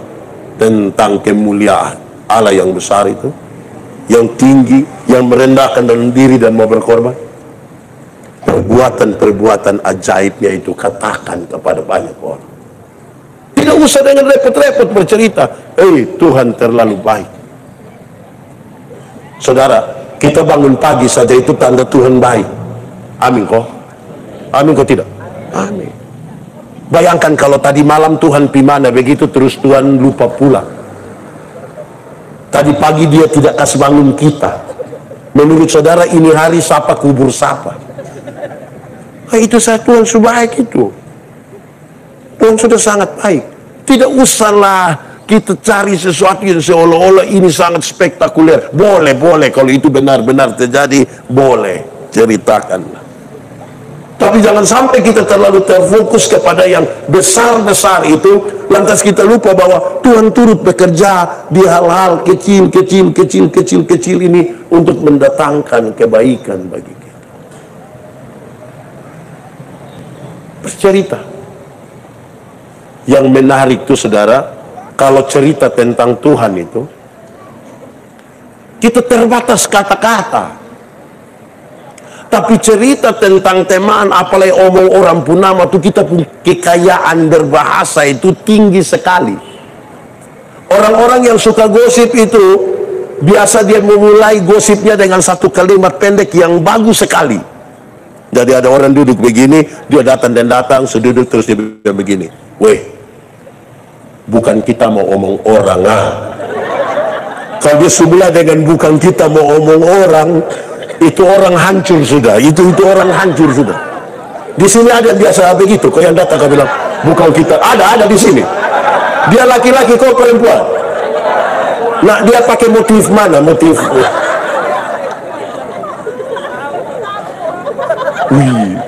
tentang kemuliaan Allah yang besar itu, yang tinggi, yang merendahkan dalam diri dan mau berkorban. Perbuatan-perbuatan ajaibnya itu katakan kepada banyak orang. Tidak usah dengan repot-repot bercerita. Tuhan terlalu baik. Saudara, kita bangun pagi saja itu tanda Tuhan baik. Amin kok? Amin kok tidak? Amin. Bayangkan kalau tadi malam Tuhan pimana begitu, terus Tuhan lupa pulang. Tadi pagi dia tidak kasih bangun kita. Menurut saudara ini hari siapa kubur siapa? Itu saya Tuhan sudah baik itu. Tuhan sudah sangat baik. Tidak usahlah kita cari sesuatu yang seolah-olah ini sangat spektakuler. Boleh kalau itu benar-benar terjadi, boleh ceritakan. Tapi jangan sampai kita terlalu terfokus kepada yang besar-besar itu, lantas kita lupa bahwa Tuhan turut bekerja di hal-hal kecil ini untuk mendatangkan kebaikan bagi kita. Bercerita. Yang menarik itu saudara, kalau cerita tentang Tuhan itu, kita terbatas kata-kata. Tapi cerita tentang temaan, apalagi omong orang punama itu, kita punya kekayaan berbahasa itu tinggi sekali. Orang-orang yang suka gosip itu, biasa dia memulai gosipnya dengan satu kalimat pendek yang bagus sekali. Jadi ada orang duduk begini, dia datang, seduduk terus dia bilang begini, weh, bukan kita mau omong orang, Kalau dia sebelah dengan bukan kita mau omong orang, itu orang hancur sudah, itu orang hancur sudah. Di sini ada yang biasa begitu, kau yang datang kau bilang bukan kita, ada di sini. Dia laki-laki, kau perempuan. Nah, dia pakai motif mana? Motif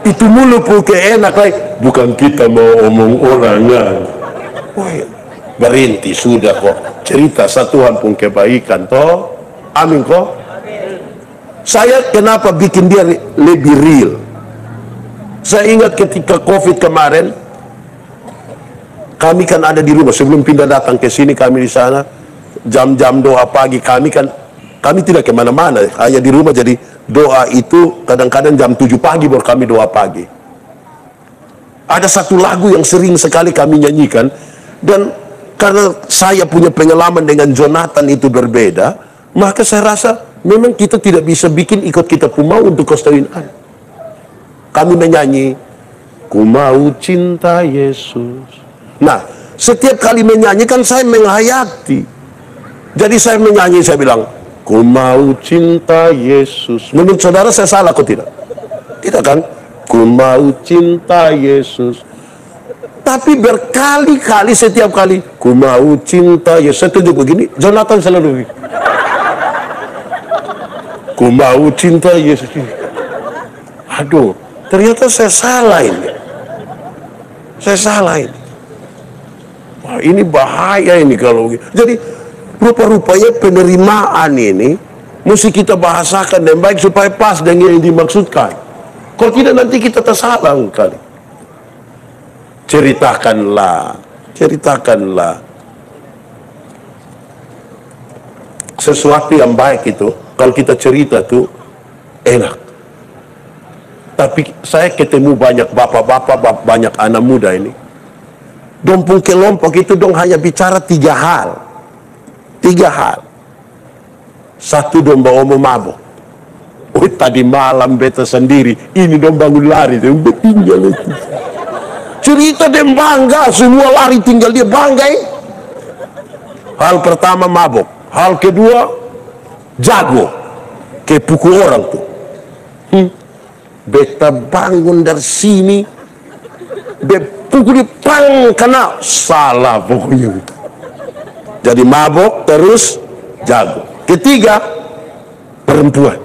itu mulu puke enak lagi. Bukan kita mau omong orang berhenti sudah kok. Cerita satuan pun kebaikan toh. Amin kok. Saya kenapa bikin dia lebih real? Saya ingat ketika COVID kemarin, kami kan ada di rumah sebelum pindah datang ke sini, kami di sana jam-jam doa pagi kami tidak kemana-mana, hanya di rumah. Jadi doa itu kadang-kadang jam 7 pagi baru kami doa pagi. Ada satu lagu yang sering sekali kami nyanyikan, dan karena saya punya pengalaman dengan Jonathan itu berbeda, maka saya rasa memang kita tidak bisa bikin ikut kita pun mau untuk kami menyanyi, ku mau cinta Yesus Nah, setiap kali menyanyi kan saya menghayati. Jadi saya menyanyi, saya bilang, ku mau cinta Yesus. Menurut saudara saya salah kok tidak? Tidak kan? Ku mau cinta Yesus. Tapi berkali-kali, setiap kali, ku mau cinta Yesus. Saya tunjuk begini, Jonathan selalu begini. Ku mau cinta Yesus. Aduh, ternyata saya salah ini. Saya salah ini. Wah, ini bahaya ini kalau gitu. Jadi, rupa-rupanya penerimaan ini mesti kita bahasakan dengan baik supaya pas dengan yang dimaksudkan. Kalau tidak nanti kita tersalah kali. Ceritakanlah sesuatu yang baik itu. Kalau kita cerita tuh enak. Tapi saya ketemu banyak bapak-bapak, banyak anak muda ini. Dong pun kelompok itu dong hanya bicara 3 hal. 3 hal. Satu, dong bawa mabuk. Oh, tadi malam beta sendiri, ini dong bangun lari, dong tinggal itu. Cerita dia bangga, semua lari tinggal dia bangga. Hal pertama mabuk, hal kedua jago, kayak pukul orang tuh. Beta bangun dari sini, pukul dia pang, karena salah pokoknya. Jadi mabuk terus jago. Ketiga, perempuan.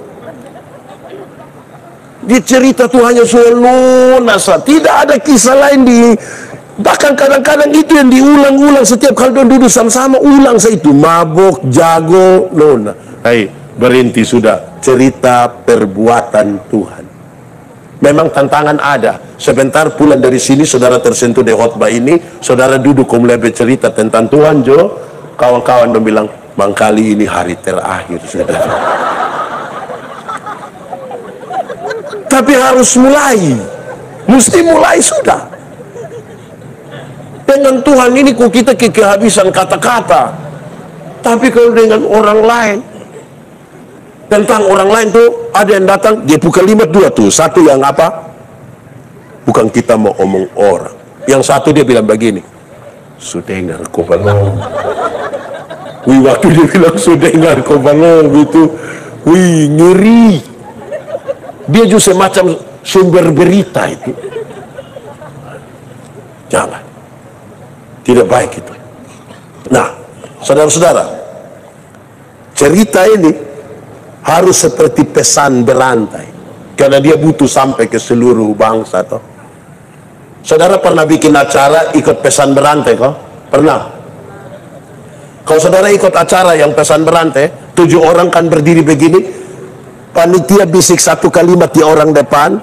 Dia cerita tuh hanya soal nona, tidak ada kisah lain di. Bahkan kadang-kadang itu yang diulang-ulang setiap kali dia duduk sama-sama, ulang saya itu mabuk, jago, nona. Hai, berhenti sudah, cerita perbuatan Tuhan. Memang tantangan ada. Sebentar pulang dari sini, saudara tersentuh di khotbah ini, saudara duduk mulai bercerita tentang Tuhan, Jo. Kawan-kawan dong bilang, Bang, kali ini hari terakhir, saudara. Tapi harus mulai, mesti mulai sudah. Dengan Tuhan ini kok kita kehabisan kata-kata. Tapi kalau dengan orang lain, tentang orang lain tuh ada yang datang, dia buka 5-2 tuh. Satu yang apa? Bukan kita mau omong orang. Yang satu dia bilang begini, sudengar kau bangun. Wih, waktu dia bilang sudengar kau bangun gitu, wih ngeri. Dia juga semacam sumber berita itu. Jangan. Tidak baik itu. Nah, saudara-saudara, cerita ini harus seperti pesan berantai. Karena dia butuh sampai ke seluruh bangsa. Toh. Saudara pernah bikin acara ikut pesan berantai kok? Pernah? Kalau saudara ikut acara yang pesan berantai, 7 orang kan berdiri begini, panitia bisik satu kalimat di orang depan,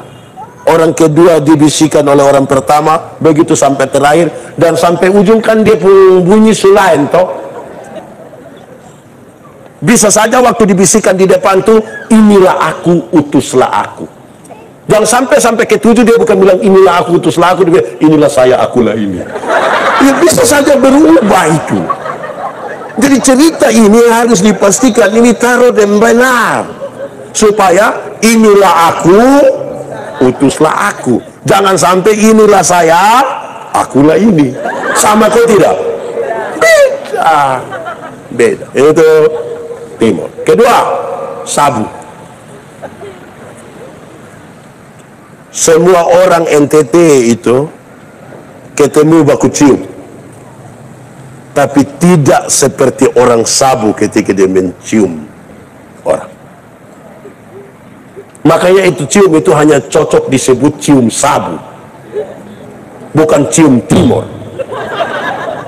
orang kedua dibisikkan oleh orang pertama, begitu sampai terakhir, dan sampai ujung kan dia pun bunyi sulain toh. Bisa saja waktu dibisikkan di depan tuh, inilah aku, utuslah aku. Jangan sampai ke-7 dia bukan bilang inilah aku, utuslah aku, dia bilang inilah saya, akulah ini. Ya bisa saja berubah itu. Jadi cerita ini harus dipastikan ini taruh dan benar. Supaya inilah aku, utuslah aku. Jangan sampai inilah saya, akulah ini. Sama kok tidak? Beda. Beda. Itu timur. Kedua, sabu. Semua orang NTT itu ketemu baku cium. Tapi tidak seperti orang sabu ketika dia mencium orang. Makanya itu cium itu hanya cocok disebut cium sabu. Bukan cium timur.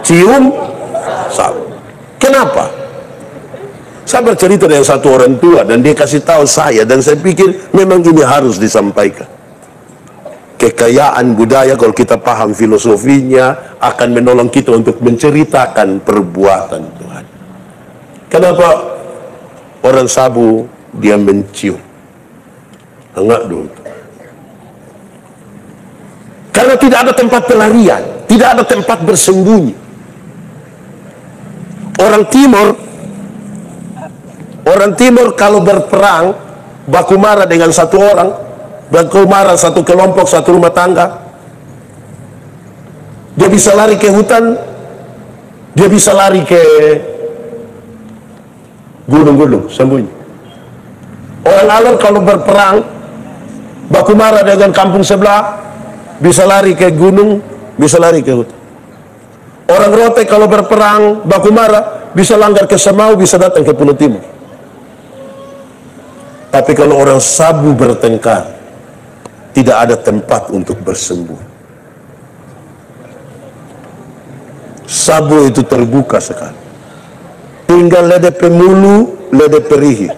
Cium sabu. Kenapa? Saya bercerita dengan satu orang tua dan dia kasih tahu saya, dan saya pikir memang ini harus disampaikan. Kekayaan budaya kalau kita paham filosofinya akan menolong kita untuk menceritakan perbuatan Tuhan. Kenapa orang sabu dia mencium? Enggak dulu. Karena tidak ada tempat pelarian, tidak ada tempat bersembunyi. Orang timur kalau berperang, baku marah dengan satu orang, baku marah satu kelompok, satu rumah tangga, Dia bisa lari ke hutan, dia bisa lari ke gunung-gunung, sembunyi. Orang Alor kalau berperang, baku marah dengan kampung sebelah, bisa lari ke gunung, bisa lari ke hutan. Orang Rote kalau berperang, baku marah, bisa langgar ke Semau, bisa datang ke Pulau Timur. Tapi kalau orang Sabu bertengkar, tidak ada tempat untuk bersembunyi. Sabu itu terbuka sekali. Tinggal lede pemulu, lede perihi.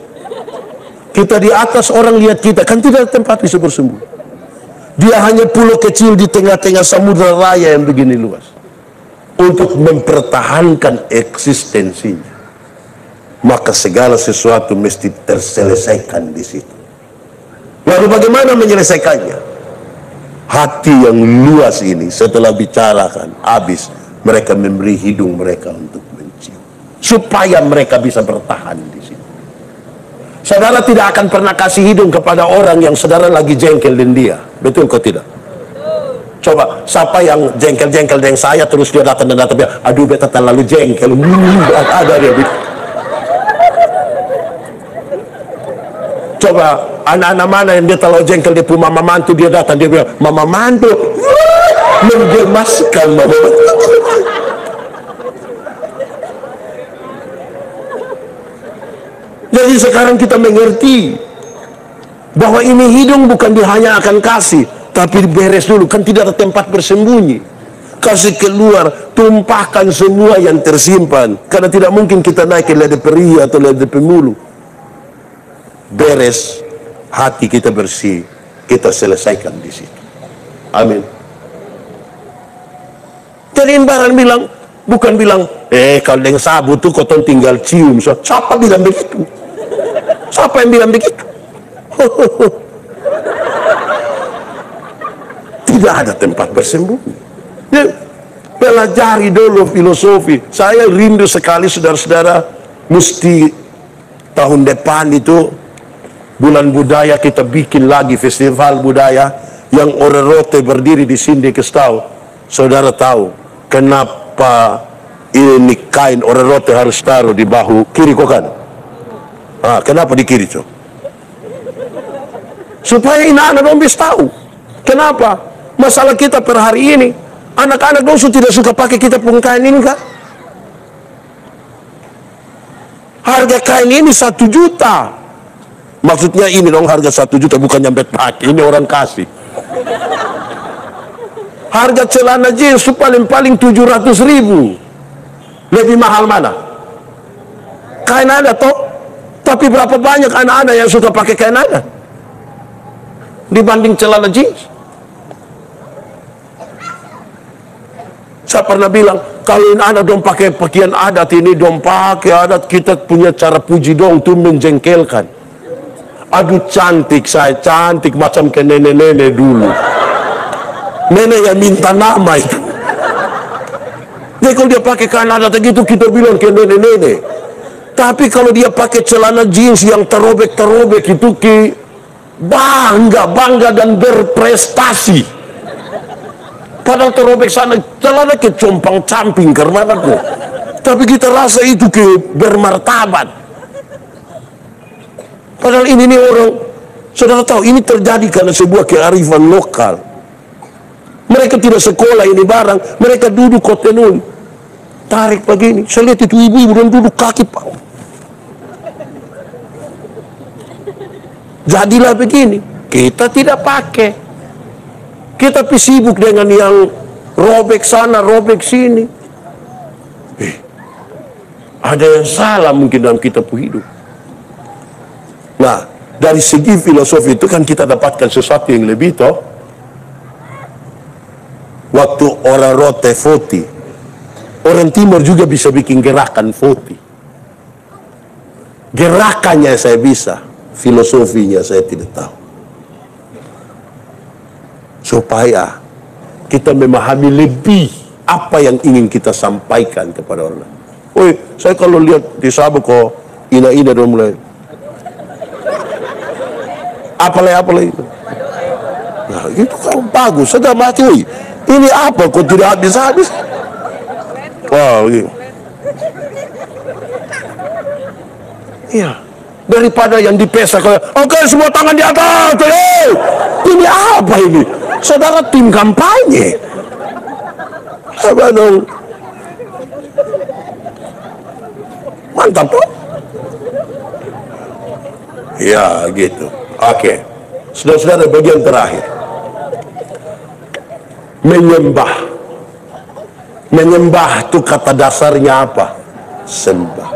Kita di atas, orang lihat kita, kan tidak ada tempat bisa bersembunyi. Dia hanya pulau kecil di tengah-tengah samudra raya yang begini luas. Untuk mempertahankan eksistensinya. Maka segala sesuatu mesti terselesaikan di situ. Lalu bagaimana menyelesaikannya? Hati yang luas ini setelah bicarakan, habis, mereka memberi hidung mereka untuk mencium. Supaya mereka bisa bertahan di situ. Saudara tidak akan pernah kasih hidung kepada orang yang saudara lagi jengkel dengan dia. Betul kok tidak? Coba, siapa yang jengkel-jengkel dengan saya, terus dia datang dan datang, aduh beta terlalu jengkel. Ada dia gitu. Coba, anak-anak mana yang dia terlalu jengkel, dia punya mama mantu, dia datang, dia bilang, mama mantu, menggemaskan mama mantu. Jadi sekarang kita mengerti bahwa ini hidung bukan dia hanya akan kasih, tapi beres dulu, kan tidak ada tempat bersembunyi. Kasih keluar, tumpahkan semua yang tersimpan, karena tidak mungkin kita naik ke lede peri atau lede pemulu. Beres, hati kita bersih, kita selesaikan di situ. Amin. Jadi barang bilang, bukan bilang, kalau dengan Sabu tuh kau tinggal cium. So, siapa bilang begitu? Siapa yang bilang begitu? Tidak ada tempat bersembunyi. Ya, pelajari dulu filosofi. Saya rindu sekali saudara-saudara, mesti tahun depan itu bulan budaya kita bikin lagi festival budaya yang orang Rote berdiri di sini Kestau. Saudara tahu kenapa ini kain orang Rote harus taruh di bahu kiri kok kan? Kenapa di kiri cok? Supaya anak-anak dong bisa tahu. Kenapa? Masalah kita per hari ini, anak-anak dong tidak suka pakai kita pun kain ini kan? Harga kain ini 1 juta. Maksudnya ini dong harga 1 juta, bukan nyampe pakai, ini orang kasih. Harga celana jeans paling 700.000. Lebih mahal mana? Kain ada toh? Tapi berapa banyak anak-anak yang suka pakai kain ada dibanding celana jeans? Saya pernah bilang, kalau anak dong pakai pakaian adat ini, dong pakai adat, kita punya cara puji dong tuh menjengkelkan. Aduh cantik, saya cantik macam ke nenek-nenek dulu. Nenek yang minta nama itu. Jadi kalau dia pakai kain adat gitu, kita bilang ke nenek-nenek. Tapi kalau dia pakai celana jeans yang terobek-terobek itu ke bangga dan berprestasi. Padahal terobek sana celana ke compang-camping karena aku. Tapi kita rasa itu ke bermartabat. Padahal ini nih orang, saudara tahu ini terjadi karena sebuah kearifan lokal. Mereka tidak sekolah ini barang, mereka duduk kotenun, tarik begini. Saya lihat itu ibu-ibu dan duduk kaki pak. Jadilah begini, kita tidak pakai. Kita sibuk dengan yang robek sana, robek sini. Ada yang salah mungkin dalam kita hidup. Nah, dari segi filosofi itu kan kita dapatkan sesuatu yang lebih toh. Waktu orang Rote voti, orang Timur juga bisa bikin gerakan voti. Gerakannya saya bisa, filosofinya saya tidak tahu. Supaya kita memahami lebih apa yang ingin kita sampaikan kepada orang lain. Saya kalau lihat di Sabu kok ina-ina dan mulai apalah itu. Nah, itu kan bagus, sudah mati. Ini apa kok tidak habis-habis? Wow, iya. Daripada yang dipesa, oke semua tangan di atas. Ini apa ini? Saudara, tim kampanye. Apa dong? Mantap tuh. Ya gitu. Oke. Saudara-saudara, bagian terakhir. Menyembah. Menyembah itu kata dasarnya apa? Sembah.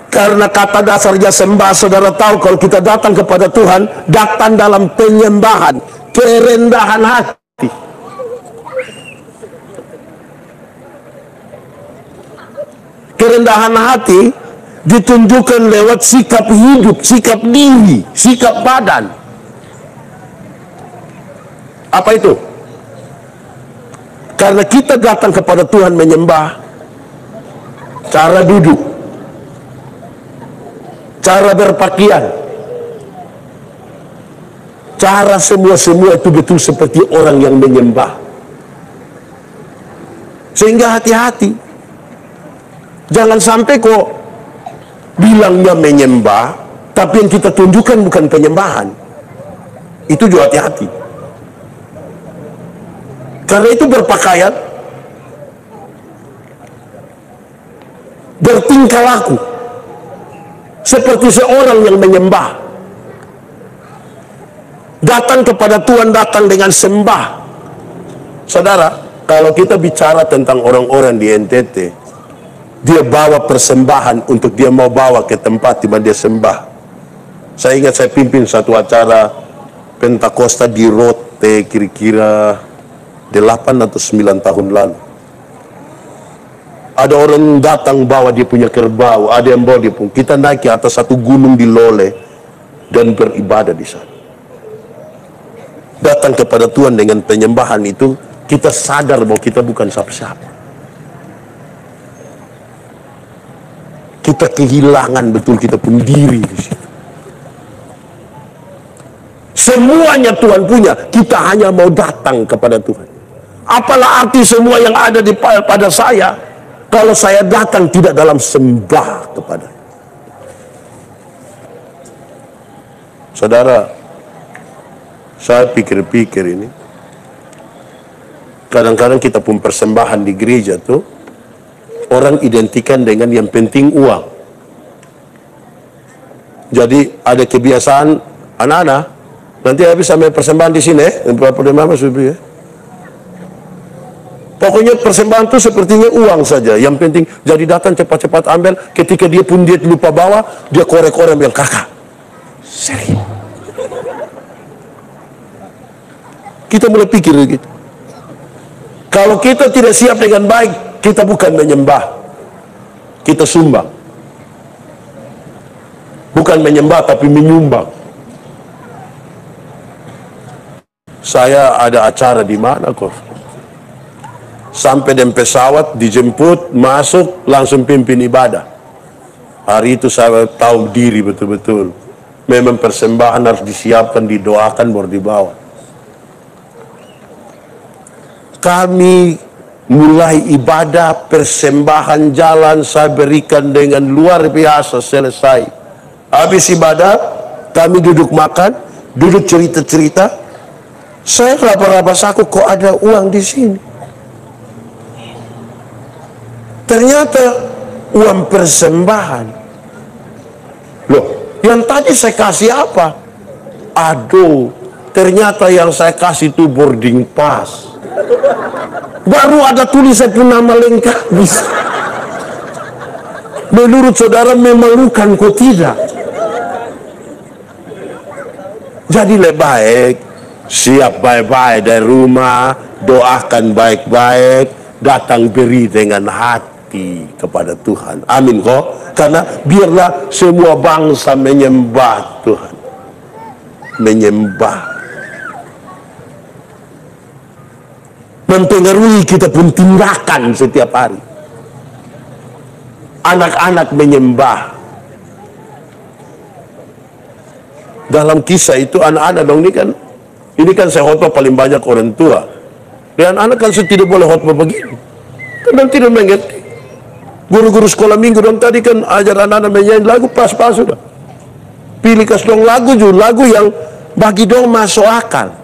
Karena kata dasarnya sembah, saudara tahu kalau kita datang kepada Tuhan, datang dalam penyembahan, kerendahan hati. Kerendahan hati ditunjukkan lewat sikap hidup, sikap diri, sikap badan. Apa itu? Karena kita datang kepada Tuhan menyembah, cara duduk, cara berpakaian, cara semua itu betul seperti orang yang menyembah. Sehingga hati-hati, jangan sampai kok bilangnya menyembah, tapi yang kita tunjukkan bukan penyembahan. Itu juga hati-hati. Karena itu berpakaian, bertingkah laku seperti seorang yang menyembah. Datang kepada Tuhan, datang dengan sembah. Saudara, kalau kita bicara tentang orang-orang di NTT, dia bawa persembahan untuk dia mau bawa ke tempat di mana dia sembah. Saya ingat saya pimpin satu acara Pentakosta di Rote kira-kira 8 atau 9 tahun lalu. Ada orang datang bawa dia punya kerbau, ada yang bawa dia pun. Kita naik ke atas satu gunung di Lole dan beribadah di sana. Datang kepada Tuhan dengan penyembahan itu, kita sadar bahwa kita bukan siapa-siapa. Kita kehilangan betul kita pun diri di situ. Semuanya Tuhan punya, kita hanya mau datang kepada Tuhan. Apalah arti semua yang ada pada saya kalau saya datang tidak dalam sembah kepada. Saudara, saya pikir-pikir ini, kadang-kadang kita pun persembahan di gereja tuh orang identikan dengan yang penting uang. Jadi ada kebiasaan anak-anak, nanti habis sampai persembahan di sini, pokoknya persembahan itu sepertinya uang saja. Yang penting jadi datang cepat-cepat ambil. Ketika dia pun dia lupa bawa, dia korek-korek bilang, kakak, serius. Kita mulai pikir begitu. Kalau kita tidak siap dengan baik, kita bukan menyembah, kita sumbang. Bukan menyembah tapi menyumbang. Saya ada acara di mana kok? Sampai di pesawat, dijemput, masuk, langsung pimpin ibadah. Hari itu saya tahu diri betul-betul. Memang persembahan harus disiapkan, didoakan, baru dibawa. Kami mulai ibadah, persembahan jalan, saya berikan dengan luar biasa, selesai. Habis ibadah, kami duduk makan, duduk cerita-cerita. Saya rabas-rabas aku, kok ada uang di sini? Ternyata uang persembahan. Loh, yang tadi saya kasih apa? Aduh, ternyata yang saya kasih itu boarding pass. Baru ada tulisan pun nama lengkap. Menurut saudara memalukan kok tidak? Jadi lebih baik, siap baik-baik dari rumah, doakan baik-baik, datang beri dengan hati kepada Tuhan. Amin kok. Karena biarlah semua bangsa menyembah Tuhan. Menyembah. Mempengaruhi kita pun tindakan setiap hari. Anak-anak menyembah. Dalam kisah itu anak-anak dong ini kan Ini kan saya khotbah paling banyak orang tua. Dan anak kan tidak boleh khotbah begini. Karena tidak mengerti. Guru-guru sekolah minggu dong tadi kan ajar anak-anak menyanyi lagu pas-pas sudah. Pilih dong lagu juga, lagu yang bagi dong masuk akal.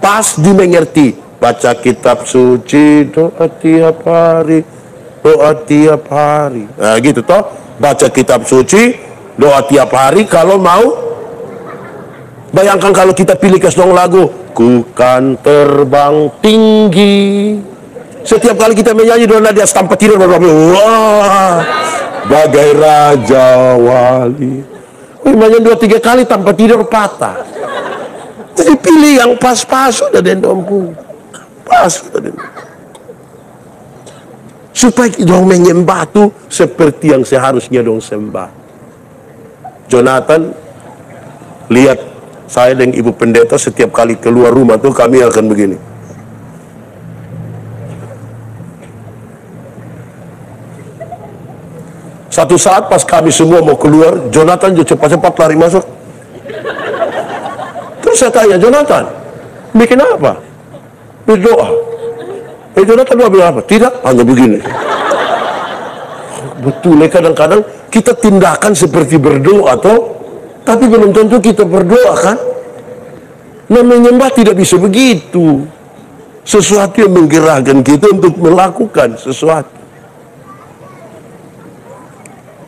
Pas dimengerti. Baca kitab suci, doa tiap hari, doa tiap hari. Nah gitu toh. Baca kitab suci, doa tiap hari kalau mau. Bayangkan kalau kita pilih dong lagu, ku kan terbang tinggi. Setiap kali kita menyanyi doa dia tanpa tidur, wah, bagai raja wali. Menyanyi 2-3 kali tanpa tidur patah. Jadi pilih yang pas-pas sudah dendamku. Pas sudah dendam. Supaya dong menyembah tu seperti yang seharusnya dong sembah. Jonathan, lihat saya dan ibu pendeta setiap kali keluar rumah tuh kami akan begini. Satu saat pas kami semua mau keluar, Jonathan juga cepat-cepat lari masuk. Terus saya tanya, Jonathan, bikin apa? Berdoa. Jonathan doa bilang apa? Tidak, hanya begini. Betul, kadang-kadang kita tindakan seperti berdoa toh, tapi belum tentu kita berdoa kan? Nah, menyembah tidak bisa begitu. Sesuatu yang menggerakkan kita untuk melakukan sesuatu.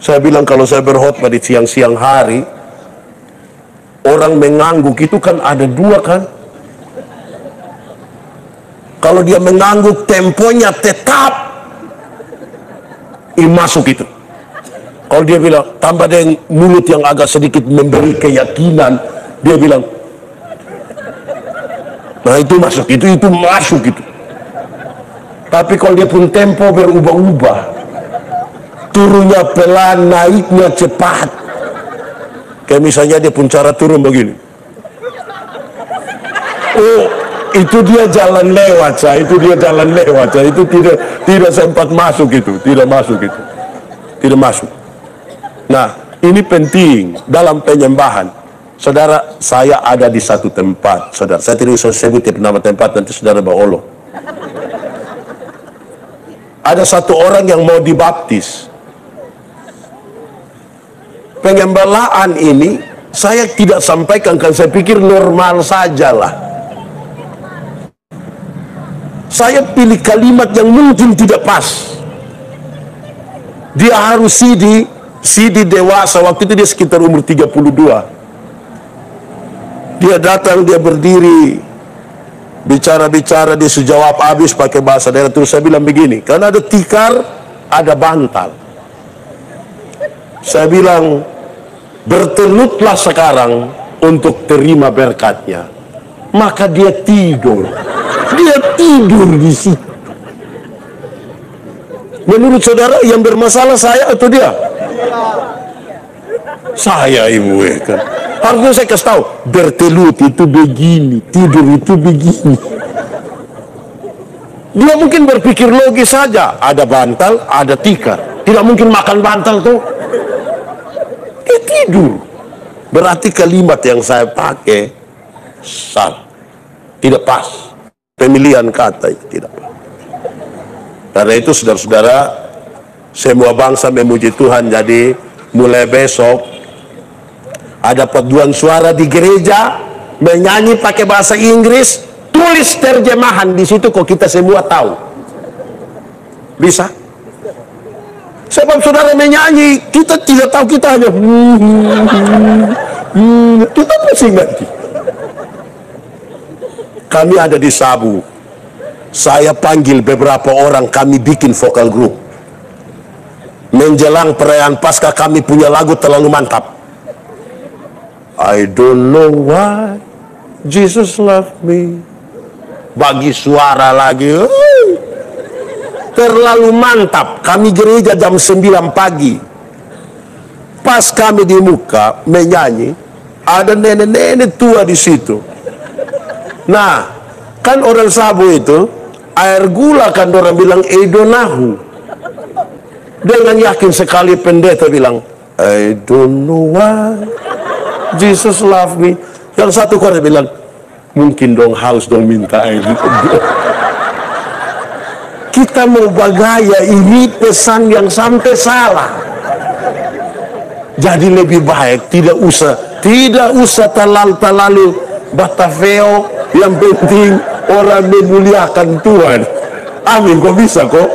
Saya bilang kalau saya berkhotbah di siang-siang hari, orang mengangguk itu kan ada dua kan? Kalau dia mengangguk temponya tetap masuk itu. Kalau dia bilang tambah dengan mulut yang agak sedikit memberi keyakinan, dia bilang, nah itu masuk, itu masuk itu. Tapi kalau dia pun tempo berubah-ubah, turunnya pelan, naiknya cepat. Kayak misalnya dia pun cara turun begini. Oh, itu dia jalan lewat saya, itu dia jalan lewat saya, itu tidak sempat masuk itu, tidak masuk itu, tidak masuk. Nah, ini penting dalam penyembahan. Saudara, saya ada di satu tempat, saudara. Saya tidak usah sebut nama tempat, nanti saudara bawa. Ada satu orang yang mau dibaptis. Penyembahan ini saya tidak sampaikan kan, saya pikir normal sajalah. Saya pilih kalimat yang mungkin tidak pas. Dia harus CD dewasa, waktu itu dia sekitar umur 32. Dia datang, dia berdiri, bicara-bicara, dia sejawab habis pakai bahasa daerah. Terus saya bilang begini, karena ada tikar, ada bantal. Saya bilang, bertelutlah sekarang untuk terima berkatnya. Maka dia tidur. Dia tidur di situ. Menurut saudara yang bermasalah saya atau dia? Saya, ibu kan. Harusnya saya kasih tahu, bertelut itu begini, tidur itu begini. Dia mungkin berpikir logis saja, ada bantal, ada tikar. Tidak mungkin makan bantal tuh. Dia tidur. Berarti kalimat yang saya pakai salah, tidak pas. Pemilihan kata itu tidak pas. Karena itu saudara-saudara, semua bangsa memuji Tuhan. Jadi mulai besok ada paduan suara di gereja, menyanyi pakai bahasa Inggris, tulis terjemahan di situ kok kita semua tahu. Bisa? Sebab saudara menyanyi, kita tidak tahu, kita hanya kita pusing nanti. Kami ada di Sabu. Saya panggil beberapa orang, kami bikin vokal group. Menjelang perayaan Paskah kami punya lagu terlalu mantap. I don't know why Jesus loved me. Bagi suara lagi. Terlalu mantap. Kami gereja jam 9 pagi. Pas kami di muka menyanyi, ada nenek-nenek tua di situ. Nah, kan orang Sabu itu air gula kan orang bilang edonahu. Dengan yakin sekali pendeta bilang, I don't know why Jesus love me. Yang satu korang bilang, mungkin dong haus dong minta air. Kita mau bagaya, ini pesan yang sampai salah. Jadi lebih baik tidak usah talalu bataveo, yang penting orang memuliakan Tuhan. Amin, kok bisa kok?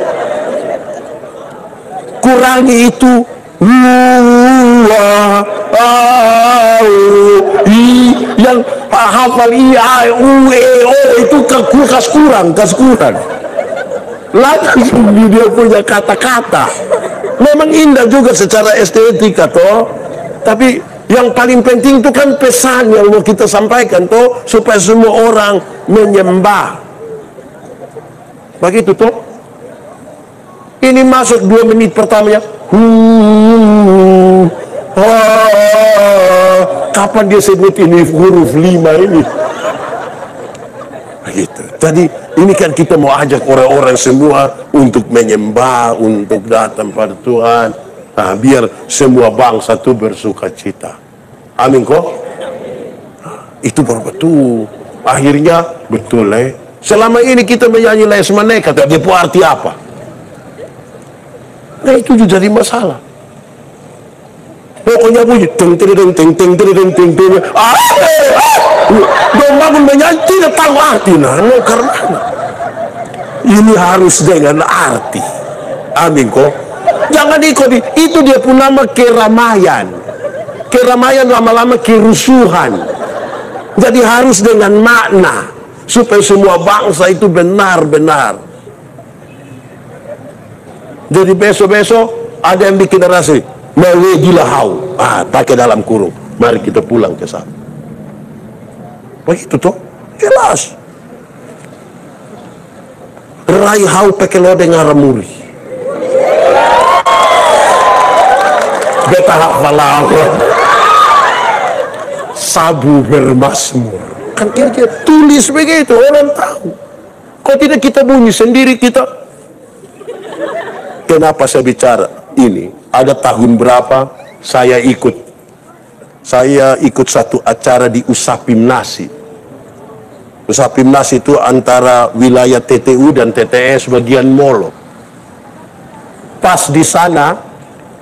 Kurangi itu yang hafal itu kas kurang. Langsung dia punya kata-kata. Memang indah juga secara estetika toh, tapi yang paling penting itu kan pesan yang mau kita sampaikan toh, supaya semua orang menyembah. Begitu toh. Ini masuk 2 menit pertamanya. Kapan dia sebut ini huruf 5 ini? Begitu. Jadi ini kan kita mau ajak orang-orang semua untuk menyembah, untuk datang pada Tuhan. Nah, biar semua bangsa itu bersuka cita. Amin kok? Nah, itu baru betul. Akhirnya betul selama ini kita menyanyi les maneka, dia punya arti apa? Nah, itu juga jadi masalah. Pokoknya bunyi ting ting ting ting ting ting ting ting. Bangun menyanyi tidak tahu arti. Karena ini harus dengan arti. Amin kok. Jangan ikuti. Itu dia pun nama keramaian. Keramaian lama-lama kerusuhan. Jadi harus dengan makna supaya semua bangsa itu benar-benar. Jadi besok-besok ada yang bikin narasi mewedilahau, pakai dalam kurung. Mari kita pulang ke sana. Begitu toh, jelas. Raihau pakai lodeng ngaramuri. Beta hafalau. Sabu bermasmur. Kan kira-kira tulis begitu, orang tahu. Kok tidak kita bunyi sendiri kita? Kenapa saya bicara ini? Ada tahun berapa saya ikut satu acara di Usapimnasi. Usapimnasi itu antara wilayah TTU dan TTS bagian Molo. Pas di sana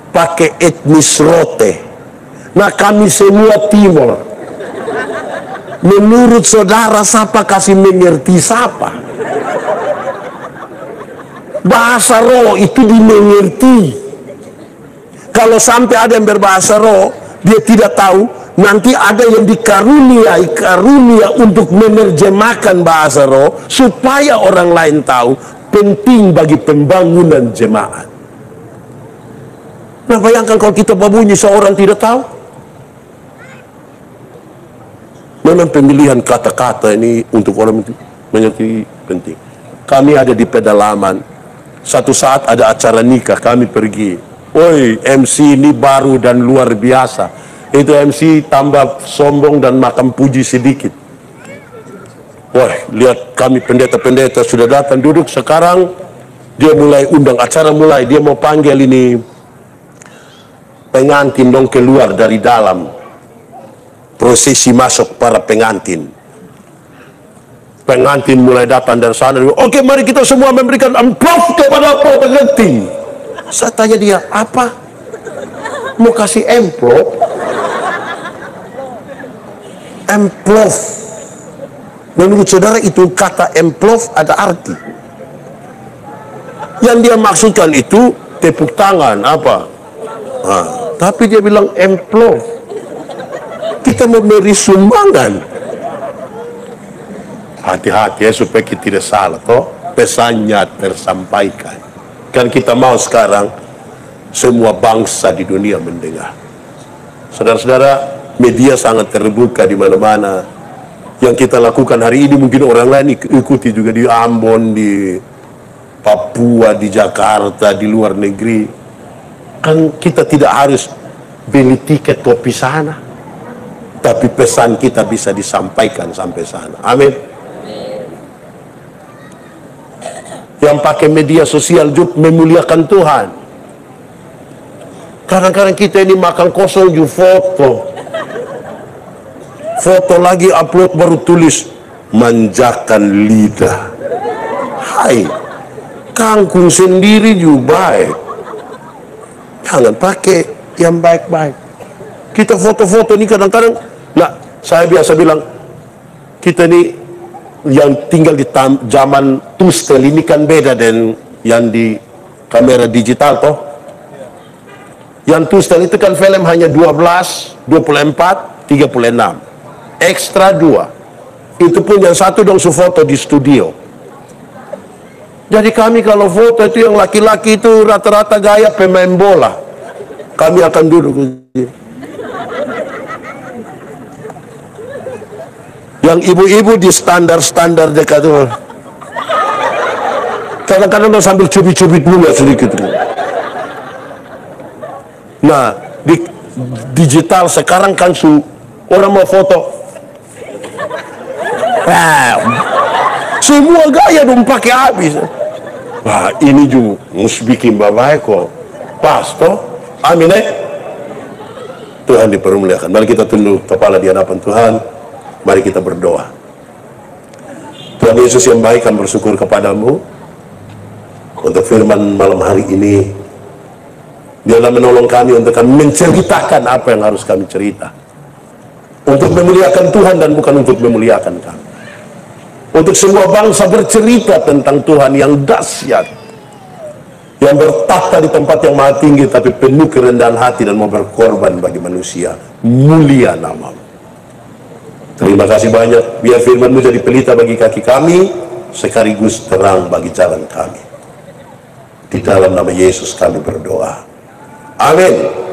pakai etnis Rote. Nah, kami semua Timor. Menurut saudara siapa kasih mengerti siapa? Bahasa roh itu dimengerti. Kalau sampai ada yang berbahasa roh, dia tidak tahu, nanti ada yang karunia untuk menerjemahkan bahasa roh, supaya orang lain tahu, penting bagi pembangunan jemaat. Nah, bayangkan kalau kita berbunyi seorang tidak tahu. Memang pemilihan kata-kata ini untuk orang mengerti penting. Kami ada di pedalaman, satu saat ada acara nikah, kami pergi. Woi, MC ini baru dan luar biasa. Itu MC tambah sombong dan makan puji sedikit. Wah, lihat kami pendeta-pendeta sudah datang duduk. Sekarang dia mulai undang, acara mulai. Dia mau panggil ini pengantin dong keluar dari dalam. Prosesi masuk para pengantin. Pengantin mulai datang dari sana. Oke, mari kita semua memberikan amplop kepada pengantin. Saya tanya dia, apa? Mau kasih amplop? Amplop. Menurut saudara itu kata amplop ada arti. Yang dia maksudkan itu tepuk tangan, apa? Nah, tapi dia bilang amplop. Kita memberi sumbangan. Hati-hati ya supaya kita tidak salah, toh pesannya tersampaikan. Kan kita mau sekarang semua bangsa di dunia mendengar. Saudara-saudara, media sangat terbuka di mana-mana. Yang kita lakukan hari ini mungkin orang lain ikuti juga di Ambon, di Papua, di Jakarta, di luar negeri. Kan kita tidak harus beli tiket kopi sana, tapi pesan kita bisa disampaikan sampai sana. Amin. Yang pakai media sosial juga memuliakan Tuhan. Kadang-kadang kita ini makan kosong juga foto lagi upload baru tulis manjakan lidah. Hai, kangkung sendiri juga baik. Jangan pakai yang baik-baik. Kita foto-foto ini kadang-kadang, nah, saya biasa bilang, kita ini yang tinggal di zaman tustel ini kan beda dengan yang di kamera digital toh. Yang tustel itu kan film hanya 12, 24, 36. Ekstra 2. Itu pun yang satu dong foto di studio. Jadi kami kalau foto itu yang laki-laki itu rata-rata gaya pemain bola. Kami akan duduk. Yang ibu-ibu di standar-standar dekat itu. Kadang-kadang sambil cubit-cubit dulu sedikit. Nah, di digital sekarang kan orang mau foto. Semua gaya dong pakai habis. Wah, ini juga mesti bikin bapak kok. Pas toh? Amin Tuhan dipermuliakan. Mari kita tunduk kepala di hadapan Tuhan. Mari kita berdoa. Tuhan Yesus yang baik, kami bersyukur kepadamu untuk firman malam hari ini. Dialah menolong kami untuk kami menceritakan apa yang harus kami cerita. Untuk memuliakan Tuhan dan bukan untuk memuliakan kami. Untuk semua bangsa bercerita tentang Tuhan yang dahsyat, yang bertahta di tempat yang maha tinggi, tapi penuh kerendahan hati dan mau berkorban bagi manusia. Mulia namamu. Terima kasih banyak. Biar firman-Mu jadi pelita bagi kaki kami, sekaligus terang bagi jalan kami. Di dalam nama Yesus kami berdoa. Amin.